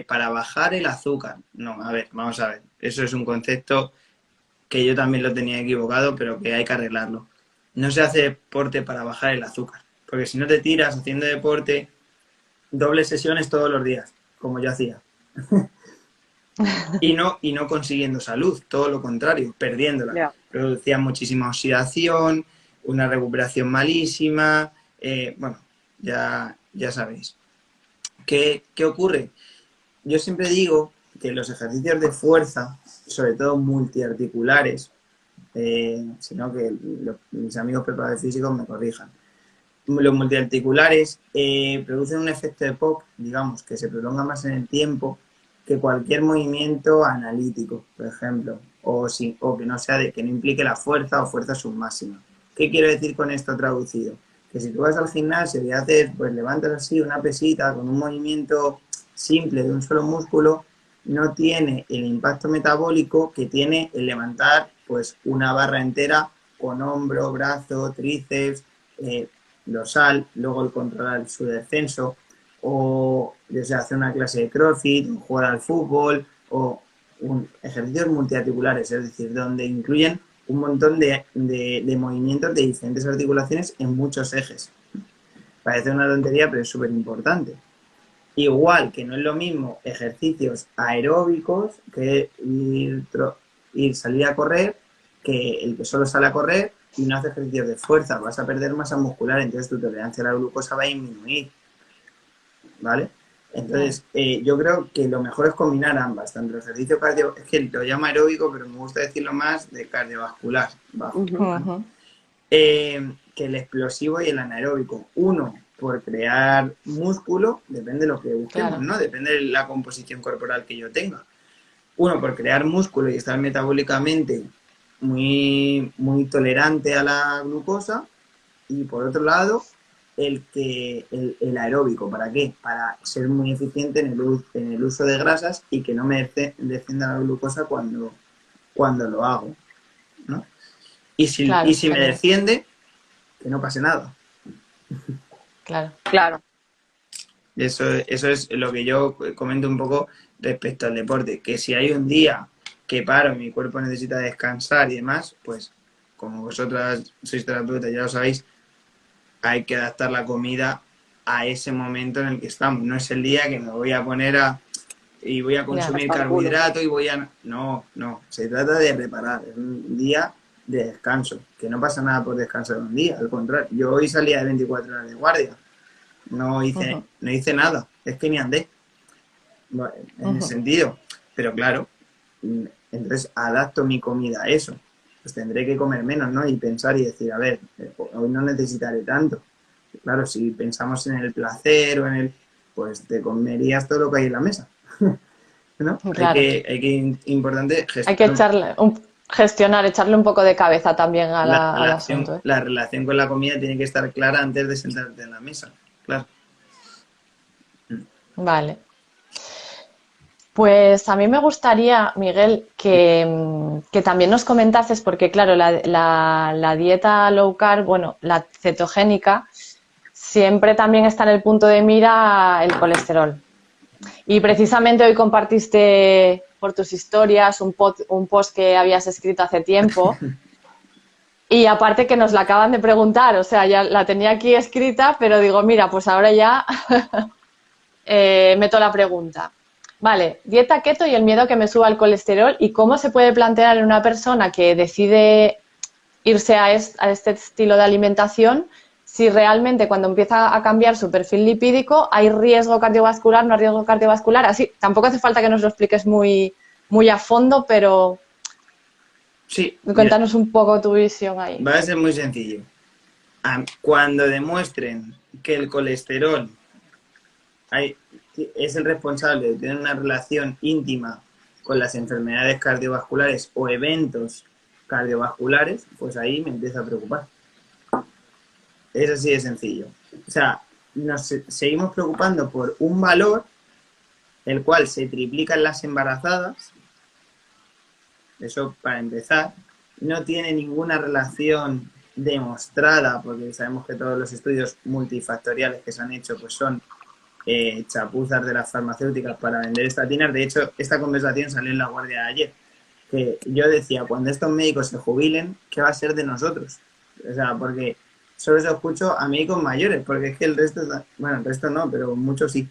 para bajar el azúcar. No, a ver, vamos a ver. Eso es un concepto que yo también lo tenía equivocado, pero que hay que arreglarlo. No se hace deporte para bajar el azúcar, porque si no te tiras haciendo deporte, dobles sesiones todos los días, como yo hacía. Y no consiguiendo salud, todo lo contrario, perdiéndola. Yeah. Producía muchísima oxidación, una recuperación malísima, bueno, ya sabéis. ¿Qué ocurre? Yo siempre digo que los ejercicios de fuerza, sobre todo multiarticulares, sino que mis amigos preparadores físicos me corrijan, los multiarticulares producen un efecto de POC, digamos, que se prolonga más en el tiempo que cualquier movimiento analítico, por ejemplo, o que no sea que no implique la fuerza o fuerza submáxima. ¿Qué quiero decir con esto traducido? Que si tú vas al gimnasio y haces, pues levantas así una pesita con un movimiento simple de un solo músculo, no tiene el impacto metabólico que tiene el levantar pues una barra entera con hombro, brazo, tríceps, dorsal, luego el controlar su descenso, o desde hacer una clase de CrossFit, o jugar al fútbol, o ejercicios multiarticulares, es decir, donde incluyen un montón de movimientos de diferentes articulaciones en muchos ejes. Parece una tontería, pero es súper importante. Igual que no es lo mismo ejercicios aeróbicos que salir a correr, que el que solo sale a correr y no hace ejercicios de fuerza, vas a perder masa muscular, entonces tu tolerancia a la glucosa va a disminuir, ¿vale? Entonces, yo creo que lo mejor es combinar ambas, tanto el ejercicio cardio, es que lo llamo aeróbico, pero me gusta decirlo más de cardiovascular, que el explosivo y el anaeróbico. Uno, por crear músculo, depende de lo que busquemos, Claro. ¿no? Depende de la composición corporal que yo tenga. Uno, por crear músculo y estar metabólicamente muy, muy tolerante a la glucosa, y por otro lado, el aeróbico. ¿Para qué? Para ser muy eficiente en el uso de grasas y que no me descienda la glucosa cuando lo hago, ¿no? Y si me desciende, que no pase nada. Claro. Eso es lo que yo comento un poco respecto al deporte, que si hay un día que paro y mi cuerpo necesita descansar y demás, pues como vosotras sois terapeutas, ya lo sabéis, hay que adaptar la comida a ese momento en el que estamos. No es el día que me voy a poner y voy a consumir carbohidrato y voy a... No, se trata de reparar, es un día de descanso, que no pasa nada por descansar un día, al contrario, yo hoy salía de 24 horas de guardia, no hice nada, es que ni andé, en ese sentido, pero claro, entonces adapto mi comida a eso, pues tendré que comer menos, ¿no? Y pensar y decir, a ver, hoy no necesitaré tanto. Claro, si pensamos en el placer o en el... pues te comerías todo lo que hay en la mesa, ¿no? Claro. Hay que importante gestionar. Hay que echarle un poco de cabeza también al asunto, ¿eh? La relación con la comida tiene que estar clara antes de sentarte en la mesa, claro. Vale. Pues a mí me gustaría, Miguel, que también nos comentases, porque claro, la dieta low carb, bueno, la cetogénica, siempre también está en el punto de mira el colesterol. Y precisamente hoy compartiste por tus historias un post que habías escrito hace tiempo. Y aparte que nos la acaban de preguntar, o sea, ya la tenía aquí escrita, pero digo, mira, pues ahora ya meto la pregunta. Vale, dieta keto y el miedo a que me suba el colesterol, y cómo se puede plantear en una persona que decide irse a este estilo de alimentación, si realmente cuando empieza a cambiar su perfil lipídico hay riesgo cardiovascular, no hay riesgo cardiovascular. Así, tampoco hace falta que nos lo expliques muy, muy a fondo, pero sí, cuéntanos un poco tu visión ahí. Va a ser muy sencillo. Cuando demuestren que el colesterol es el responsable de tener una relación íntima con las enfermedades cardiovasculares o eventos cardiovasculares, pues ahí me empiezo a preocupar. Es así de sencillo. O sea, nos seguimos preocupando por un valor, el cual se triplica en las embarazadas. Eso para empezar. No tiene ninguna relación demostrada, porque sabemos que todos los estudios multifactoriales que se han hecho pues son chapuzas de las farmacéuticas para vender estatinas. De hecho, esta conversación salió en La Guardia de ayer, que yo decía, cuando estos médicos se jubilen, ¿qué va a ser de nosotros? O sea, porque solo se escucho a médicos mayores, porque es que el resto, bueno, el resto no, pero muchos sí.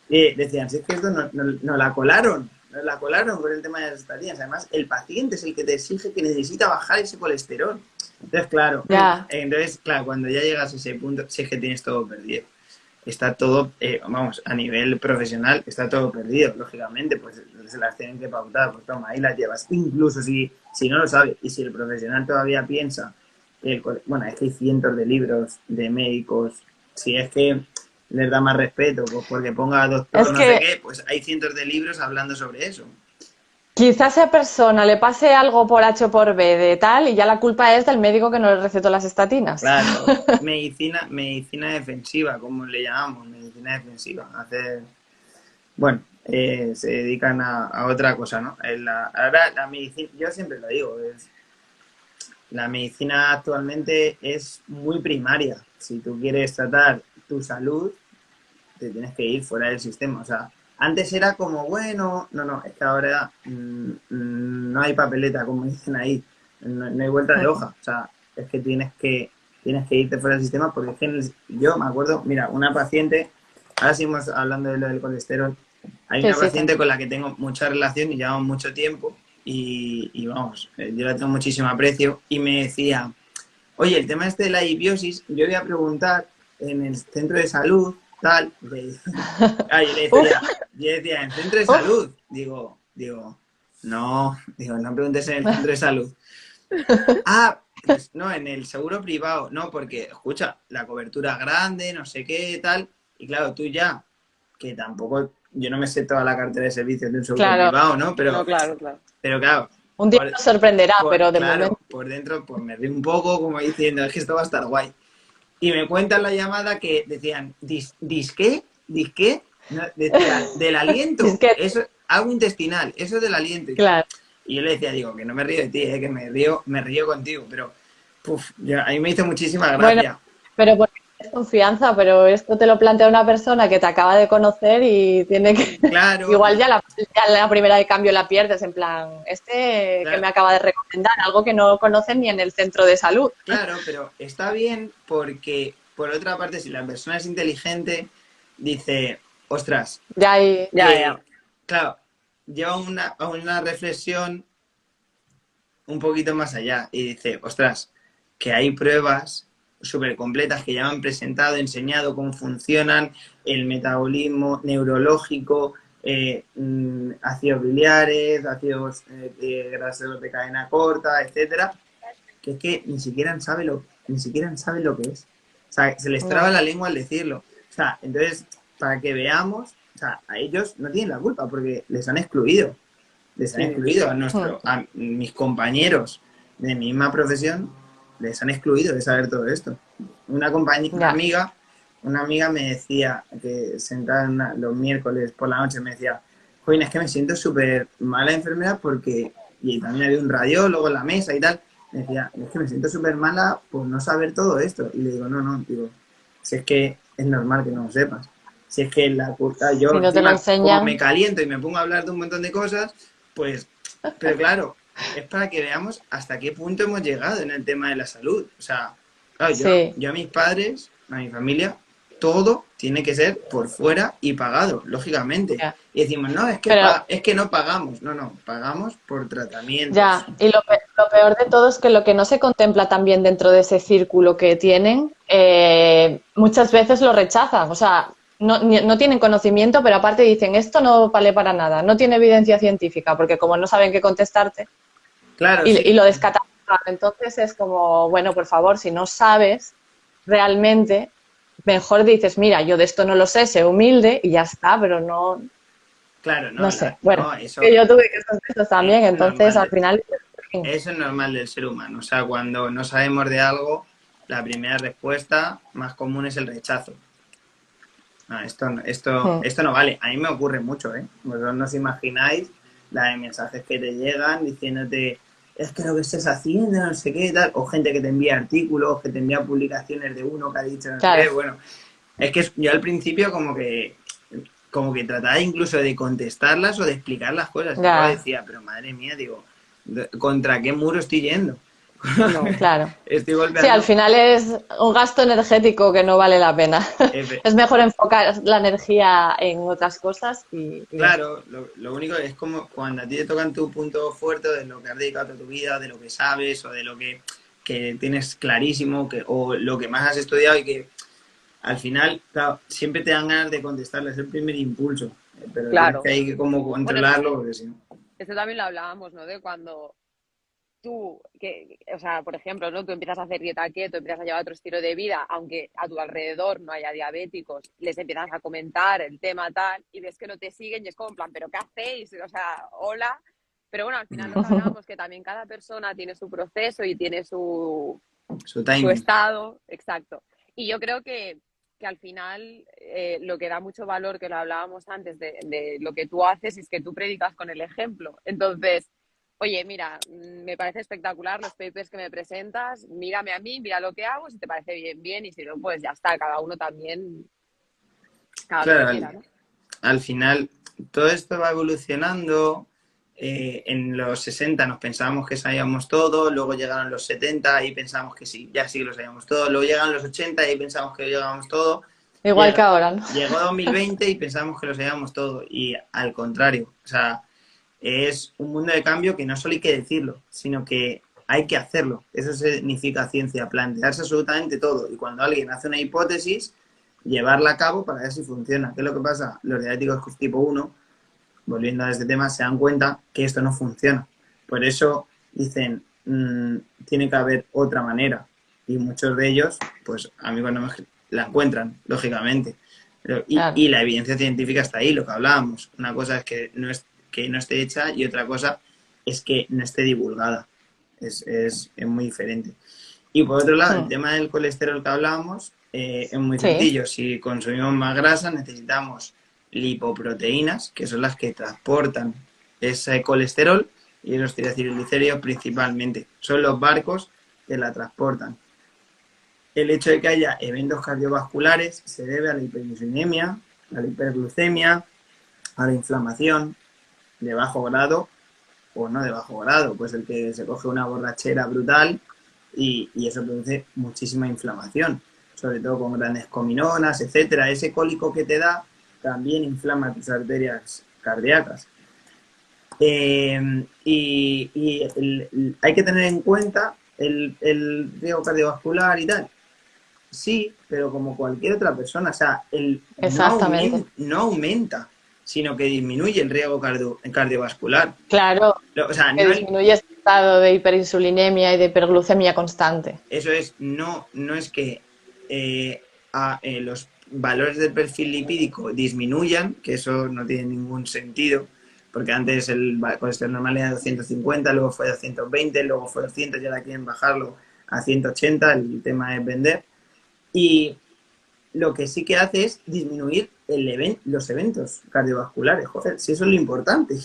Decían, si es que esto no la colaron, la colaron con el tema de las estatinas. Además, el paciente es el que te exige que necesita bajar ese colesterol. Entonces, claro, cuando ya llegas a ese punto, si es que tienes todo perdido. Está todo, vamos, a nivel profesional, está todo perdido, lógicamente, pues se las tienen que pautar, pues toma, ahí las llevas. Incluso si no lo sabe, y si el profesional todavía piensa, bueno, es que hay cientos de libros de médicos, si es que les da más respeto, pues porque ponga doctor, no sé qué, pues hay cientos de libros hablando sobre eso. Quizás a esa persona le pase algo por H o por B de tal y ya la culpa es del médico que no le recetó las estatinas. Claro, medicina defensiva, como le llamamos, medicina defensiva. Bueno, se dedican a otra cosa, ¿no? Ahora la medicina, yo siempre lo digo, la medicina actualmente es muy primaria. Si tú quieres tratar tu salud, te tienes que ir fuera del sistema. O sea, antes era como, bueno, no, es que ahora no hay papeleta, como dicen ahí, no hay vuelta de hoja. O sea, es que tienes que irte fuera del sistema, porque es que yo me acuerdo, mira, una paciente, ahora seguimos hablando de lo del colesterol, hay una paciente con la que tengo mucha relación y llevamos mucho tiempo y vamos, yo la tengo muchísimo aprecio y me decía, oye, el tema este de la disbiosis, yo voy a preguntar en el centro de salud, tal, yo le decía, en centro de salud, digo, no preguntes en el centro de salud. Pues no, en el seguro privado, no, porque, escucha, la cobertura grande, no sé qué, tal, y claro, tú ya, que tampoco, yo no me sé toda la cartera de servicios de un seguro privado, ¿no? Pero claro. Un día nos sorprenderá, pero de momento. Por dentro, pues me río un poco, como diciendo, es que esto va a estar guay. Y me cuentan la llamada que decían, ¿disqué? No, decían, del aliento, eso, algo intestinal, eso es del aliento. Claro. Y yo le decía, que no me río de ti, que me río contigo, pero a mí me hizo muchísima gracia. Bueno, pero porque es confianza, pero esto te lo plantea una persona que te acaba de conocer y tiene que... Claro. Igual ya la primera de cambio la pierdes, en plan, que me acaba de recomendar, algo que no conocen ni en el centro de salud. Claro, pero está bien porque, por otra parte, si la persona es inteligente, dice, ostras... Ya. Claro, lleva una reflexión un poquito más allá y dice, ostras, que hay pruebas súper completas que ya me han presentado, enseñado cómo funcionan el metabolismo neurológico, ácidos biliares, ácidos grasos de cadena corta, etcétera, que es que ni siquiera saben lo que es. O sea, se les traba la lengua al decirlo. O sea, entonces, para que veamos, o sea, a ellos no tienen la culpa porque les han excluido. A mis compañeros de mi misma profesión, les han excluido de saber todo esto. Una amiga me decía, que sentada los miércoles por la noche, me decía, joder, es que me siento súper mala enfermera porque, y también había un radiólogo en la mesa y tal, me decía, es que me siento súper mala por no saber todo esto. Y le digo, no, si es que es normal que no lo sepas. Si es que yo, si no como me caliento y me pongo a hablar de un montón de cosas, pues, pero claro, es para que veamos hasta qué punto hemos llegado en el tema de la salud. O sea, claro, yo a mis padres, a mi familia, todo tiene que ser por fuera y pagado, lógicamente. Ya. Y decimos, no, es que no pagamos. No, pagamos por tratamientos. Ya, y lo peor de todo es que lo que no se contempla también dentro de ese círculo que tienen, muchas veces lo rechazan. O sea, no tienen conocimiento, pero aparte dicen, esto no vale para nada, no tiene evidencia científica, porque como no saben qué contestarte, claro, y lo descatalogan. Entonces es como, bueno, por favor, si no sabes realmente, mejor dices, mira, yo de esto no lo sé humilde y ya está, pero no, Claro, no, no sé. Bueno, no, eso que yo tuve que esos textos también, es entonces normal. al final... Eso es normal del ser humano. O sea, cuando no sabemos de algo, la primera respuesta más común es el rechazo. No, esto no vale. A mí me ocurre mucho, ¿eh? Vosotros no os imagináis la de mensajes que te llegan diciéndote es que lo que estés haciendo, no sé qué, tal. O gente que te envía artículos, que te envía publicaciones de uno que ha dicho no sé Claro, qué. Bueno, es que yo al principio como que trataba incluso de contestarlas o de explicar las cosas. Y luego ya, decía, pero madre mía, digo, ¿contra qué muro estoy yendo? no, claro. Estoy Sí, al golpeando. final es un gasto energético que no vale la pena. Efe- Es mejor enfocar la energía en otras cosas y ya está. Claro, lo único es como cuando a ti te tocan tu punto fuerte de lo que has dedicado toda tu vida, de lo que sabes o de lo que tienes clarísimo o lo que más has estudiado y que al final, claro, siempre te dan ganas de contestarle, es el primer impulso, pero tienes que Claro. ahí como Bueno, controlarlo porque si no. esto también lo hablábamos, ¿no? De cuando tú, o sea, por ejemplo, ¿no? Tú empiezas a hacer dieta keto, empiezas a llevar otro estilo de vida, aunque a tu alrededor no haya diabéticos, les empiezas a comentar el tema tal y ves que no te siguen y es como en plan, ¿pero qué hacéis? O sea, hola. Pero bueno, al final lo que hablábamos, que también cada persona tiene su proceso y tiene Su su timing. estado, exacto. Y yo creo que al final lo que da mucho valor, que lo hablábamos antes de lo que tú haces, es que tú predicas con el ejemplo. Entonces, oye, mira, me parece espectacular los papers que me presentas, mírame a mí, mira lo que hago, si te parece bien, bien, y si no, pues ya está, cada uno también haga lo que Claro, quiera, ¿no? al final todo esto va evolucionando. En los 60 nos pensábamos que sabíamos todo, luego llegaron los 70 y pensamos que sí, ya sí que lo sabíamos todo, luego llegaron los 80 y pensamos que lo llegábamos todo, Igual que ahora, ¿no? llegó 2020 y pensamos que lo sabíamos todo y al contrario, o sea, es un mundo de cambio que no solo hay que decirlo, sino que hay que hacerlo. Eso significa ciencia, plantearse absolutamente todo y cuando alguien hace una hipótesis, llevarla a cabo para ver si funciona. ¿Qué es lo que pasa? Los diabéticos tipo 1 volviendo a este tema, se dan cuenta que esto no funciona. Por eso dicen, tiene que haber otra manera. Y muchos de ellos, pues a mí cuando la encuentran, lógicamente. Claro. Y la evidencia científica está ahí, lo que hablábamos. Una cosa es que no esté hecha y otra cosa es que no esté divulgada. Es muy diferente. Y por otro lado, el tema del colesterol que hablábamos es muy Sí, sencillo. Si consumimos más grasa, necesitamos lipoproteínas, que son las que transportan ese colesterol, y los triacilglicéridos principalmente. Son los barcos que la transportan. El hecho de que haya eventos cardiovasculares se debe a la hiperinsulinemia, a la hiperglucemia, a la inflamación de bajo grado o no de bajo grado, pues el que se coge una borrachera brutal y eso produce muchísima inflamación, sobre todo con grandes cominonas, etcétera. Ese cólico que te da también inflama tus arterias cardíacas. Hay que tener en cuenta el riesgo cardiovascular y tal. Sí, pero como cualquier otra persona, o sea, exactamente. no aumenta, sino que disminuye el riesgo cardiovascular. Claro, O sea, que no disminuye ese estado de hiperinsulinemia y de hiperglucemia constante. eso es, no es que los valores del perfil lipídico disminuyan, que eso no tiene ningún sentido, porque antes el colesterol normal era 250, luego fue 220, luego fue 200 y ahora quieren bajarlo a 180, el tema es vender. Y lo que sí que hace es disminuir los eventos cardiovasculares, joder, si eso es lo importante,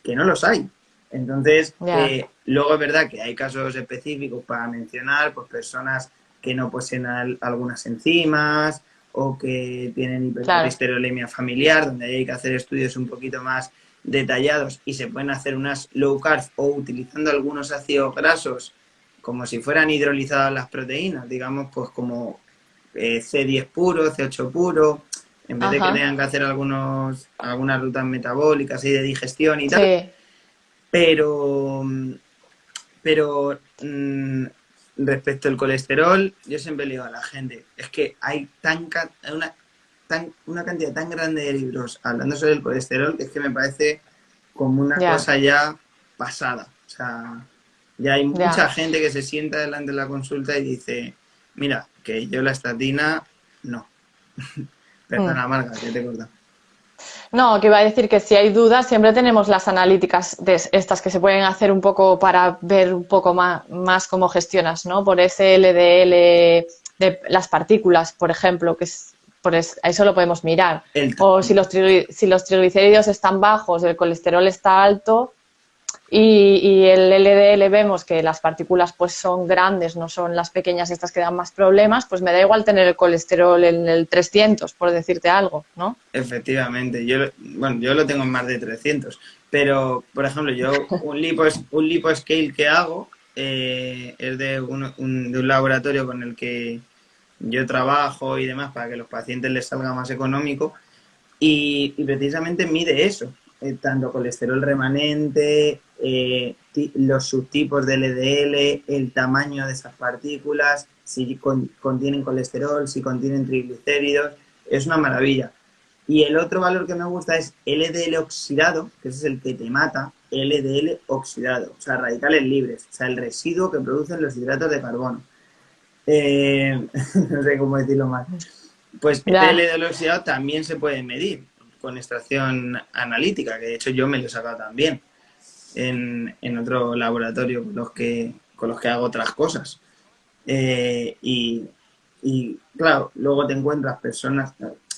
que no los hay. Entonces, Ya, luego es verdad que hay casos específicos para mencionar, pues personas que no poseen algunas enzimas o que tienen claro. hipercolesterolemia familiar, donde hay que hacer estudios un poquito más detallados y se pueden hacer unas low carb o utilizando algunos ácidos grasos como si fueran hidrolizadas las proteínas, digamos, pues como C10 puro, C8 puro, en vez de que Ajá. tengan que hacer algunas rutas metabólicas y de digestión y tal, Sí, pero, pero respecto al colesterol, yo siempre le digo a la gente, es que hay una cantidad tan grande de libros hablando sobre el colesterol que es que me parece como una ya, cosa ya pasada. O sea, ya hay mucha ya. gente que se sienta delante de la consulta y dice, mira, que yo la estatina no. Mm. Perdona, Marga, que te he cortado. No, que iba a decir que si hay dudas, siempre tenemos las analíticas de estas que se pueden hacer un poco para ver un poco más cómo gestionas, ¿no? Por ese LDL de las partículas, por ejemplo, que es, eso lo podemos mirar. El O si si los triglicéridos están bajos, el colesterol está alto y el LDL vemos que las partículas pues son grandes, no son las pequeñas estas que dan más problemas, pues me da igual tener el colesterol en el 300, por decirte algo, ¿no? Efectivamente, yo lo tengo en más de 300, pero por ejemplo, yo un liposcale que hago es de un laboratorio con el que yo trabajo y demás para que los pacientes les salga más económico y precisamente mide eso, tanto colesterol remanente, los subtipos de LDL, el tamaño de esas partículas, si contienen colesterol, si contienen triglicéridos, es una maravilla. Y el otro valor que me gusta es LDL oxidado, que ese es el que te mata, LDL oxidado, o sea, radicales libres, o sea, el residuo que producen los hidratos de carbono. No sé cómo decirlo más. Pues el Ya. LDL oxidado también se puede medir con extracción analítica, que de hecho yo me lo he sacado también en otro laboratorio con los que hago otras cosas. Y claro, luego te encuentras personas,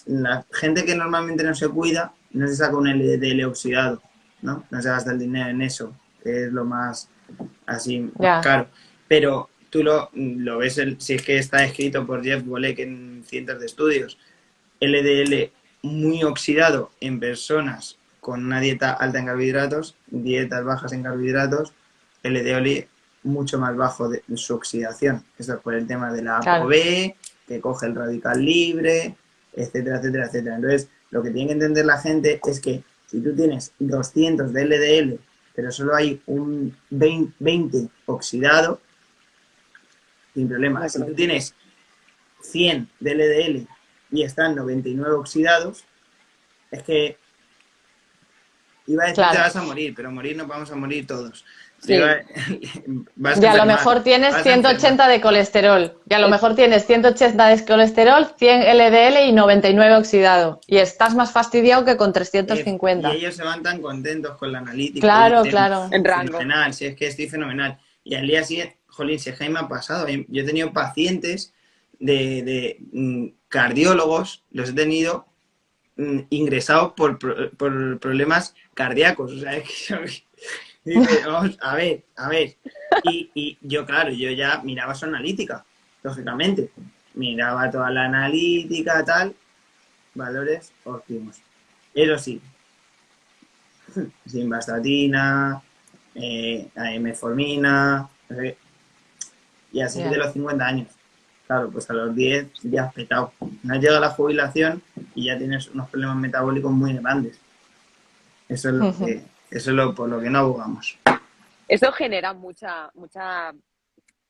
la gente que normalmente no se cuida, no se saca un LDL oxidado, ¿no? No se gasta el dinero en eso, que es lo más así más Ya. caro. Pero tú lo ves, si es que está escrito por Jeff Bolek en cientos de estudios, LDL muy oxidado en personas con una dieta alta en carbohidratos, dietas bajas en carbohidratos, LDL mucho más bajo de su oxidación. Eso es por el tema de la Claro. ApoB, que coge el radical libre, etcétera, etcétera, etcétera. Entonces, lo que tiene que entender la gente es que si tú tienes 200 de LDL, pero solo hay un 20 oxidado, sin problema. Si tú tienes 100 de LDL y están 99 oxidados, es que iba a decir te Claro. vas a morir, pero morir nos vamos a morir todos. Sí. Vas Y a a lo enfermar, mejor tienes vas a 180 enfermar. de colesterol. Y a lo mejor tienes 180 de colesterol, 100 LDL y 99 oxidado. Y estás más fastidiado que con Y 350. ellos se van tan contentos con la analítica y Claro, dicen, claro. En rango. fenomenal, si es que estoy fenomenal. Y al día siguiente, jolín, si es que me ha pasado. Yo he tenido pacientes de cardiólogos, los he tenido ingresados por problemas cardíacos. O sea, es que dice, vamos, a ver. Y yo, claro, yo ya miraba su analítica, lógicamente. Miraba toda la analítica, tal, valores óptimos. Eso sí, simvastatina, metformina, no sé qué, y así de Ya. los 50 años. Claro, pues a los 10 ya has petado. No llega la jubilación y ya tienes unos problemas metabólicos muy grandes. Eso es por lo que no abogamos. Eso genera mucha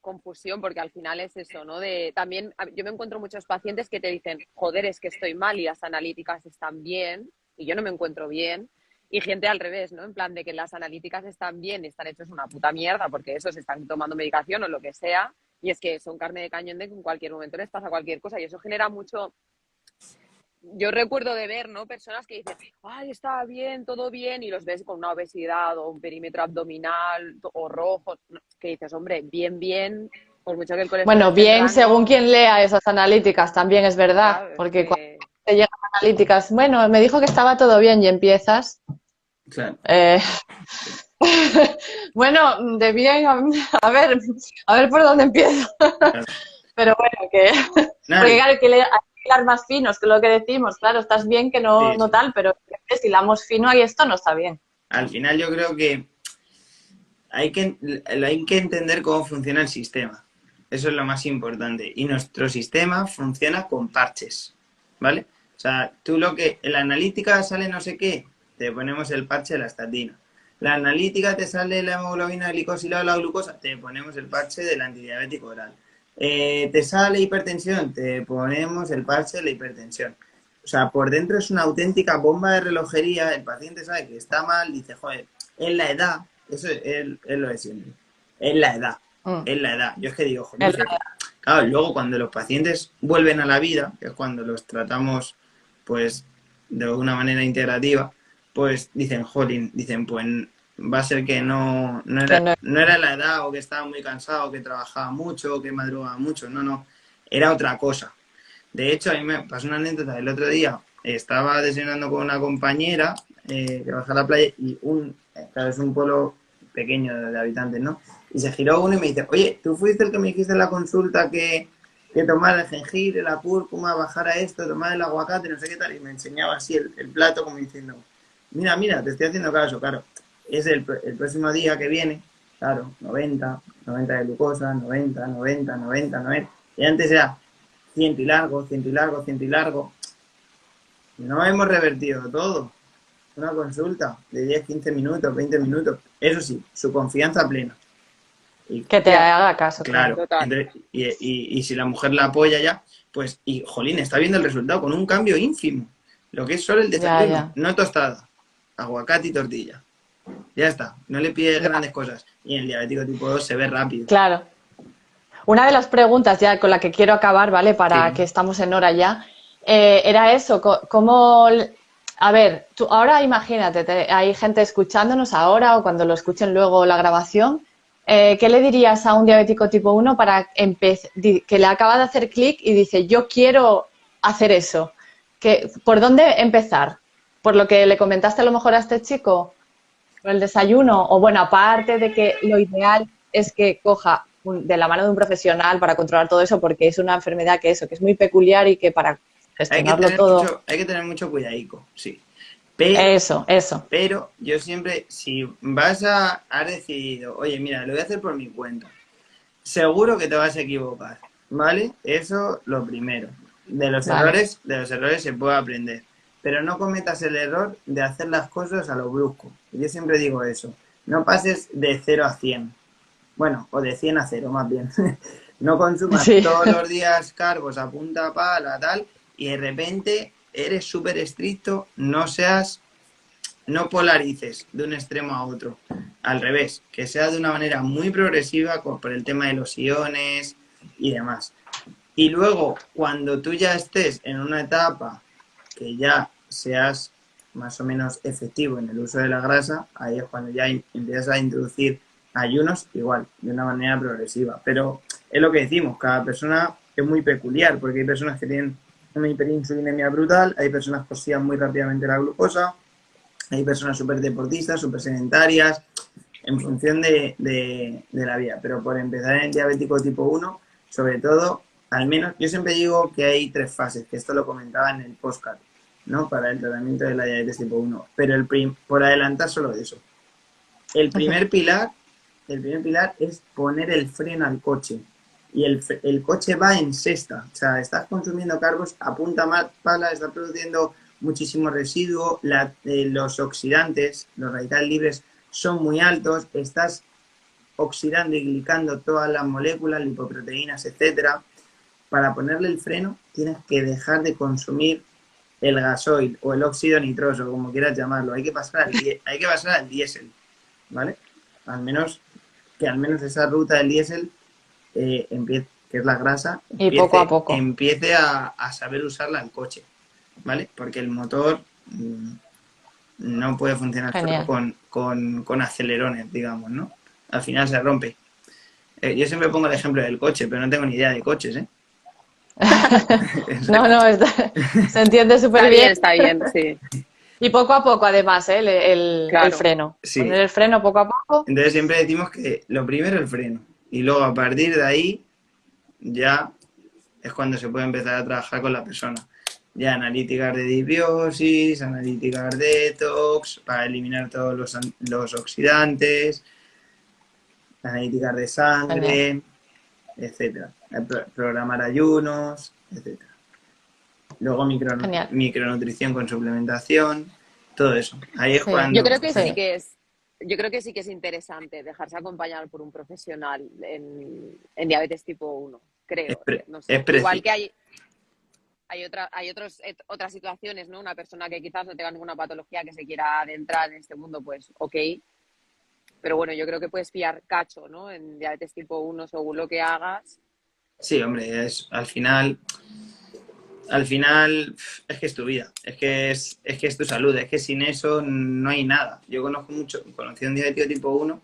confusión porque al final es eso, ¿no? También yo me encuentro muchos pacientes que te dicen, joder, es que estoy mal y las analíticas están bien y yo no me encuentro bien. Y gente al revés, ¿no? En plan de que las analíticas están bien y están hechos una puta mierda porque eso se están tomando medicación o lo que sea. Y es que son carne de cañón de que en cualquier momento les pasa cualquier cosa y eso genera mucho. Yo recuerdo de ver, ¿no? Personas que dicen, ay, está bien, todo bien, y los ves con una obesidad o un perímetro abdominal o rojo, que dices, hombre, bien, por mucho que el colesterol Bueno, esté en bien, según rango, quien lea esas analíticas, también es verdad. ¿sabes? Porque cuando te llegan analíticas, bueno, me dijo que estaba todo bien y empiezas. Claro. eh, bueno, de bien, a ver por dónde empiezo. Claro. Pero bueno, que. Nada, Porque claro, hay que hilar más finos, que es lo que decimos. Claro, estás bien que no, sí, no sí. tal, pero si hilamos fino y esto no está bien. Al final yo creo que hay que entender cómo funciona el sistema. Eso es lo más importante. Y nuestro sistema funciona con parches, ¿vale? O sea, en la analítica sale no sé qué, te ponemos el parche de la estatina. La analítica te sale la hemoglobina glicosilada o la glucosa, te ponemos el parche del antidiabético oral. Te sale hipertensión, te ponemos el parche de la hipertensión. O sea, por dentro es una auténtica bomba de relojería, el paciente sabe que está mal, dice, joder, es la edad, eso es lo de siempre, es la edad, Mm. es la edad. Yo es que digo, joder, Claro, luego cuando los pacientes vuelven a la vida, que es cuando los tratamos pues de una manera integrativa, pues dicen, jolín, dicen, pues va a ser que Que no, no era la edad o que estaba muy cansado, que trabajaba mucho, o que madrugaba mucho, no, era otra cosa. De hecho, a mí me pasó una anécdota el otro día, estaba desayunando con una compañera que baja a la playa y claro, es un pueblo pequeño de habitantes, ¿no? Y se giró uno y me dice, oye, ¿tú fuiste el que me dijiste en la consulta que tomara el jengibre, la cúrcuma, bajara esto, tomar el aguacate, no sé qué tal? Y me enseñaba así el plato como diciendo, mira, te estoy haciendo caso, claro. Es el próximo día que viene, claro, 90 de glucosa, 90. Y antes era ciento y largo, ciento y largo, ciento y largo. No hemos revertido todo. Una consulta de 10, 15 minutos, 20 minutos. Eso sí, su confianza plena. Y que te Ya, haga caso, claro. claro, total. entonces, y si la mujer la apoya ya, pues, y jolín, está viendo el resultado con un cambio ínfimo. Lo que es solo el Ya, desayuno, ya, no tostada, aguacate y tortilla. Ya está, no le pide ya. grandes cosas. Y en el diabético tipo 2 se ve rápido. Claro. Una de las preguntas ya con la que quiero acabar, ¿vale? Para Sí. que estamos en hora ya, era eso, cómo, a ver, tú ahora imagínate, hay gente escuchándonos ahora o cuando lo escuchen luego la grabación, ¿qué le dirías a un diabético tipo 1 para que le acaba de hacer clic y dice, yo quiero hacer eso? ¿Por dónde empezar? ¿Por lo que le comentaste a lo mejor a este chico? ¿Por el desayuno? O bueno, aparte de que lo ideal es que coja de la mano de un profesional para controlar todo eso, porque es una enfermedad que es muy peculiar y que para gestionarlo todo. Hay que tener mucho cuidadico, sí. Eso. Pero yo siempre, si vas a has decidido, oye, mira, lo voy a hacer por mi cuenta, seguro que te vas a equivocar, ¿vale? Eso lo primero. Vale. De los errores se puede aprender, pero no cometas el error de hacer las cosas a lo brusco. Yo siempre digo eso, no pases de 0 a 100, bueno, o de 100 a 0 más bien. No consumas Sí, todos los días cargos a punta pala, tal, y de repente eres súper estricto, no polarices de un extremo a otro. Al revés, que sea de una manera muy progresiva por el tema de los iones y demás. Y luego, cuando tú ya estés en una etapa que ya seas más o menos efectivo en el uso de la grasa, ahí es cuando ya empiezas a introducir ayunos igual, de una manera progresiva. Pero es lo que decimos, cada persona es muy peculiar, porque hay personas que tienen una hiperinsulinemia brutal, hay personas que oxidan muy rápidamente la glucosa, hay personas súper deportistas, súper sedentarias, en función de la vida. Pero por empezar en el diabético tipo 1, sobre todo, al menos, yo siempre digo que hay 3 fases, que esto lo comentaba en el podcast, ¿no? Para el tratamiento de la diabetes tipo 1. Pero por adelantar solo eso. El primer pilar, el primer pilar es poner el freno al coche. Y el coche va en sexta. O sea, estás consumiendo carbos a punta pala, estás produciendo muchísimo residuo, los oxidantes, los radicales libres son muy altos, estás oxidando y glicando todas las moléculas, lipoproteínas, etcétera. Para ponerle el freno tienes que dejar de consumir el gasoil o el óxido nitroso, como quieras llamarlo. Hay que pasar al diésel, ¿vale? Al menos esa ruta del diésel, que es la grasa, y poco a poco. empiece a saber usarla el coche, ¿vale? Porque el motor no puede funcionar solo Genial. con acelerones, digamos, ¿no? Al final se rompe. Yo siempre pongo el ejemplo del coche, pero no tengo ni idea de coches, ¿eh? No, no, se entiende súper bien. Está bien, sí, Y poco a poco, además, ¿eh? El claro. freno. Sí, Poner el freno poco a poco. entonces siempre decimos que lo primero el freno y luego a partir de ahí ya es cuando se puede empezar a trabajar con la persona. Ya analíticas de disbiosis, analíticas de detox, para eliminar todos los oxidantes, analíticas de Genial, sangre, etcétera. Programar ayunos, etcétera. Luego genial. micronutrición con suplementación, todo eso. Ahí es Sí, Yo cuando creo que sí sí. que es, yo creo que sí que es interesante dejarse acompañar por un profesional en diabetes tipo 1, creo, no es sé. Igual preciso. que hay otras situaciones, ¿no? Una persona que quizás no tenga ninguna patología que se quiera adentrar en este mundo, pues ok. Pero bueno, yo creo que puedes pillar cacho, ¿no? En diabetes tipo 1 según lo que hagas. Sí, hombre, al final es que es tu vida, es que es tu salud, es que sin eso no hay nada. Yo conocí a un diabético tipo 1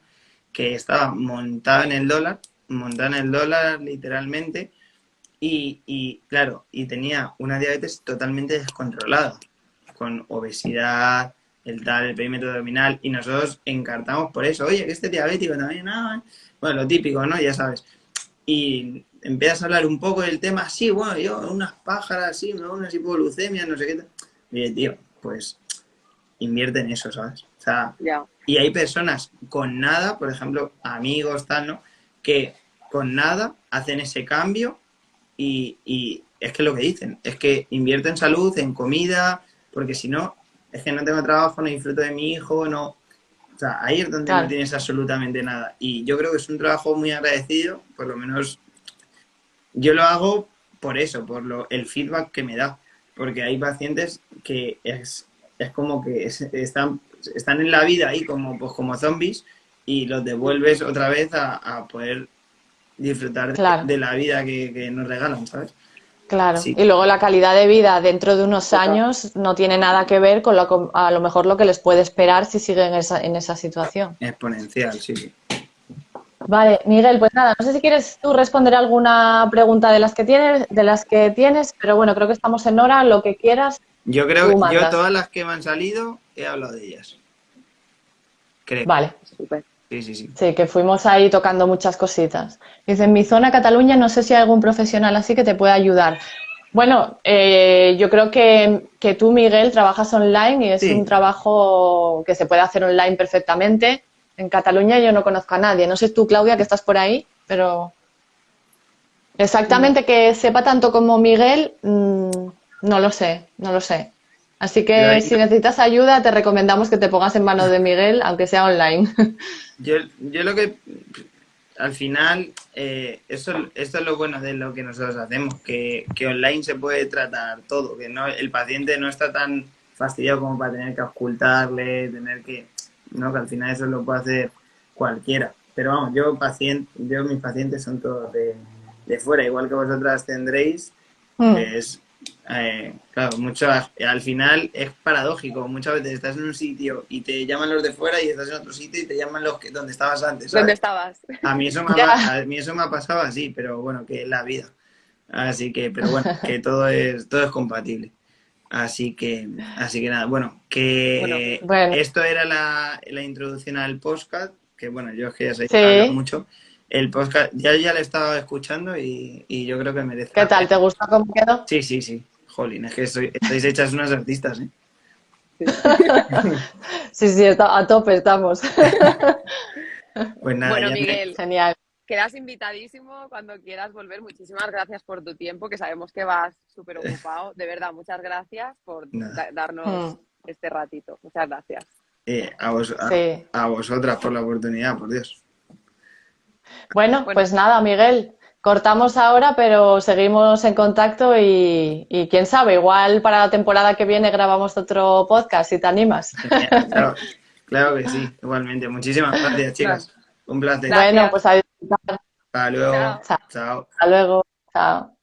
que estaba montado en el dólar literalmente, claro, y tenía una diabetes totalmente descontrolada, con obesidad, el perímetro abdominal, y nosotros encartamos por eso, oye, que este diabético también, bueno, lo típico, ¿no? Ya sabes. Y empiezas a hablar un poco del tema, sí, bueno, yo unas pájaras, sí, me da unas hipoglucemias, no sé qué tal. Y tío, pues invierte en eso, ¿sabes? O sea, Ya. y hay personas con nada, por ejemplo, amigos, tal, ¿no? Que con nada hacen ese cambio y es que lo que dicen, es que invierto en salud, en comida, porque si no, es que no tengo trabajo, no disfruto de mi hijo, no... O sea, ahí es donde no Claro, tienes absolutamente nada. Y yo creo que es un trabajo muy agradecido, por lo menos yo lo hago por eso, el feedback que me da. Porque hay pacientes que es como que están en la vida ahí como, pues, como zombies y los devuelves otra vez a poder disfrutar claro. de la vida que nos regalan, ¿sabes? Claro, Sí, y luego la calidad de vida dentro de unos Total. años no tiene nada que ver con a lo mejor lo que les puede esperar si siguen en esa situación. exponencial, sí, sí. Vale, Miguel, pues nada, no sé si quieres tú responder alguna pregunta de las que tienes, pero bueno, creo que estamos en hora, lo que quieras, Yo creo tú que yo mandas. todas las que me han salido he hablado de ellas, creo. Vale, Súper. Sí, sí, sí. sí, que fuimos ahí tocando muchas cositas. Dice, en mi zona, Cataluña, no sé si hay algún profesional así que te pueda ayudar. Bueno, yo creo que tú, Miguel, trabajas online y es un Sí, trabajo que se puede hacer online perfectamente. En Cataluña yo no conozco a nadie. No sé tú, Claudia, que estás por ahí, pero No. exactamente que sepa tanto como Miguel, no lo sé, no lo sé. Así yo, que si necesitas ayuda, te recomendamos que te pongas en manos de Miguel, aunque sea online. yo lo que al final, esto es lo bueno de lo que nosotros hacemos, que online se puede tratar todo, que no el paciente no está tan fastidiado como para tener que ocultarle, no, que al final eso lo puede hacer cualquiera. Pero vamos, mis pacientes son todos de fuera, igual que vosotras tendréis, Mm, pues claro, al final es paradójico. Muchas veces estás en un sitio y te llaman los de fuera y estás en otro sitio y te llaman donde estabas antes, ¿Dónde ¿sabes? estabas? ya, A mí eso me ha pasado así, pero bueno, que es la vida. Así que, pero bueno, que todo es compatible. Así que nada, bueno, Bueno, que bueno, esto era la introducción al podcast, que bueno, yo es que ya sé que hablo sí. mucho. El podcast ya lo he estado escuchando y yo creo que merece ¿Qué la tal? pena. ¿Te gustó cómo quedó? Sí, sí, sí. Jolín, es que estáis hechas unas artistas, ¿eh? sí. Sí, sí, a tope estamos. Pues nada, Bueno, ya me... Miguel, Genial. quedas invitadísimo cuando quieras volver. Muchísimas gracias por tu tiempo, que sabemos que vas súper ocupado. De verdad, muchas gracias por Nada. Mm, darnos este ratito. Muchas gracias. sí. A vosotras por la oportunidad, por Dios. Bueno, Bueno, pues nada, Miguel, cortamos ahora, pero seguimos en contacto y quién sabe, igual para la temporada que viene grabamos otro podcast, si te animas. Genial, claro, claro que sí, igualmente. Muchísimas gracias, nada. chicas. Un placer. Bueno, Gracias. pues a disfrutar. Hasta luego. Chao. Chao. Chao. Hasta luego. Chao.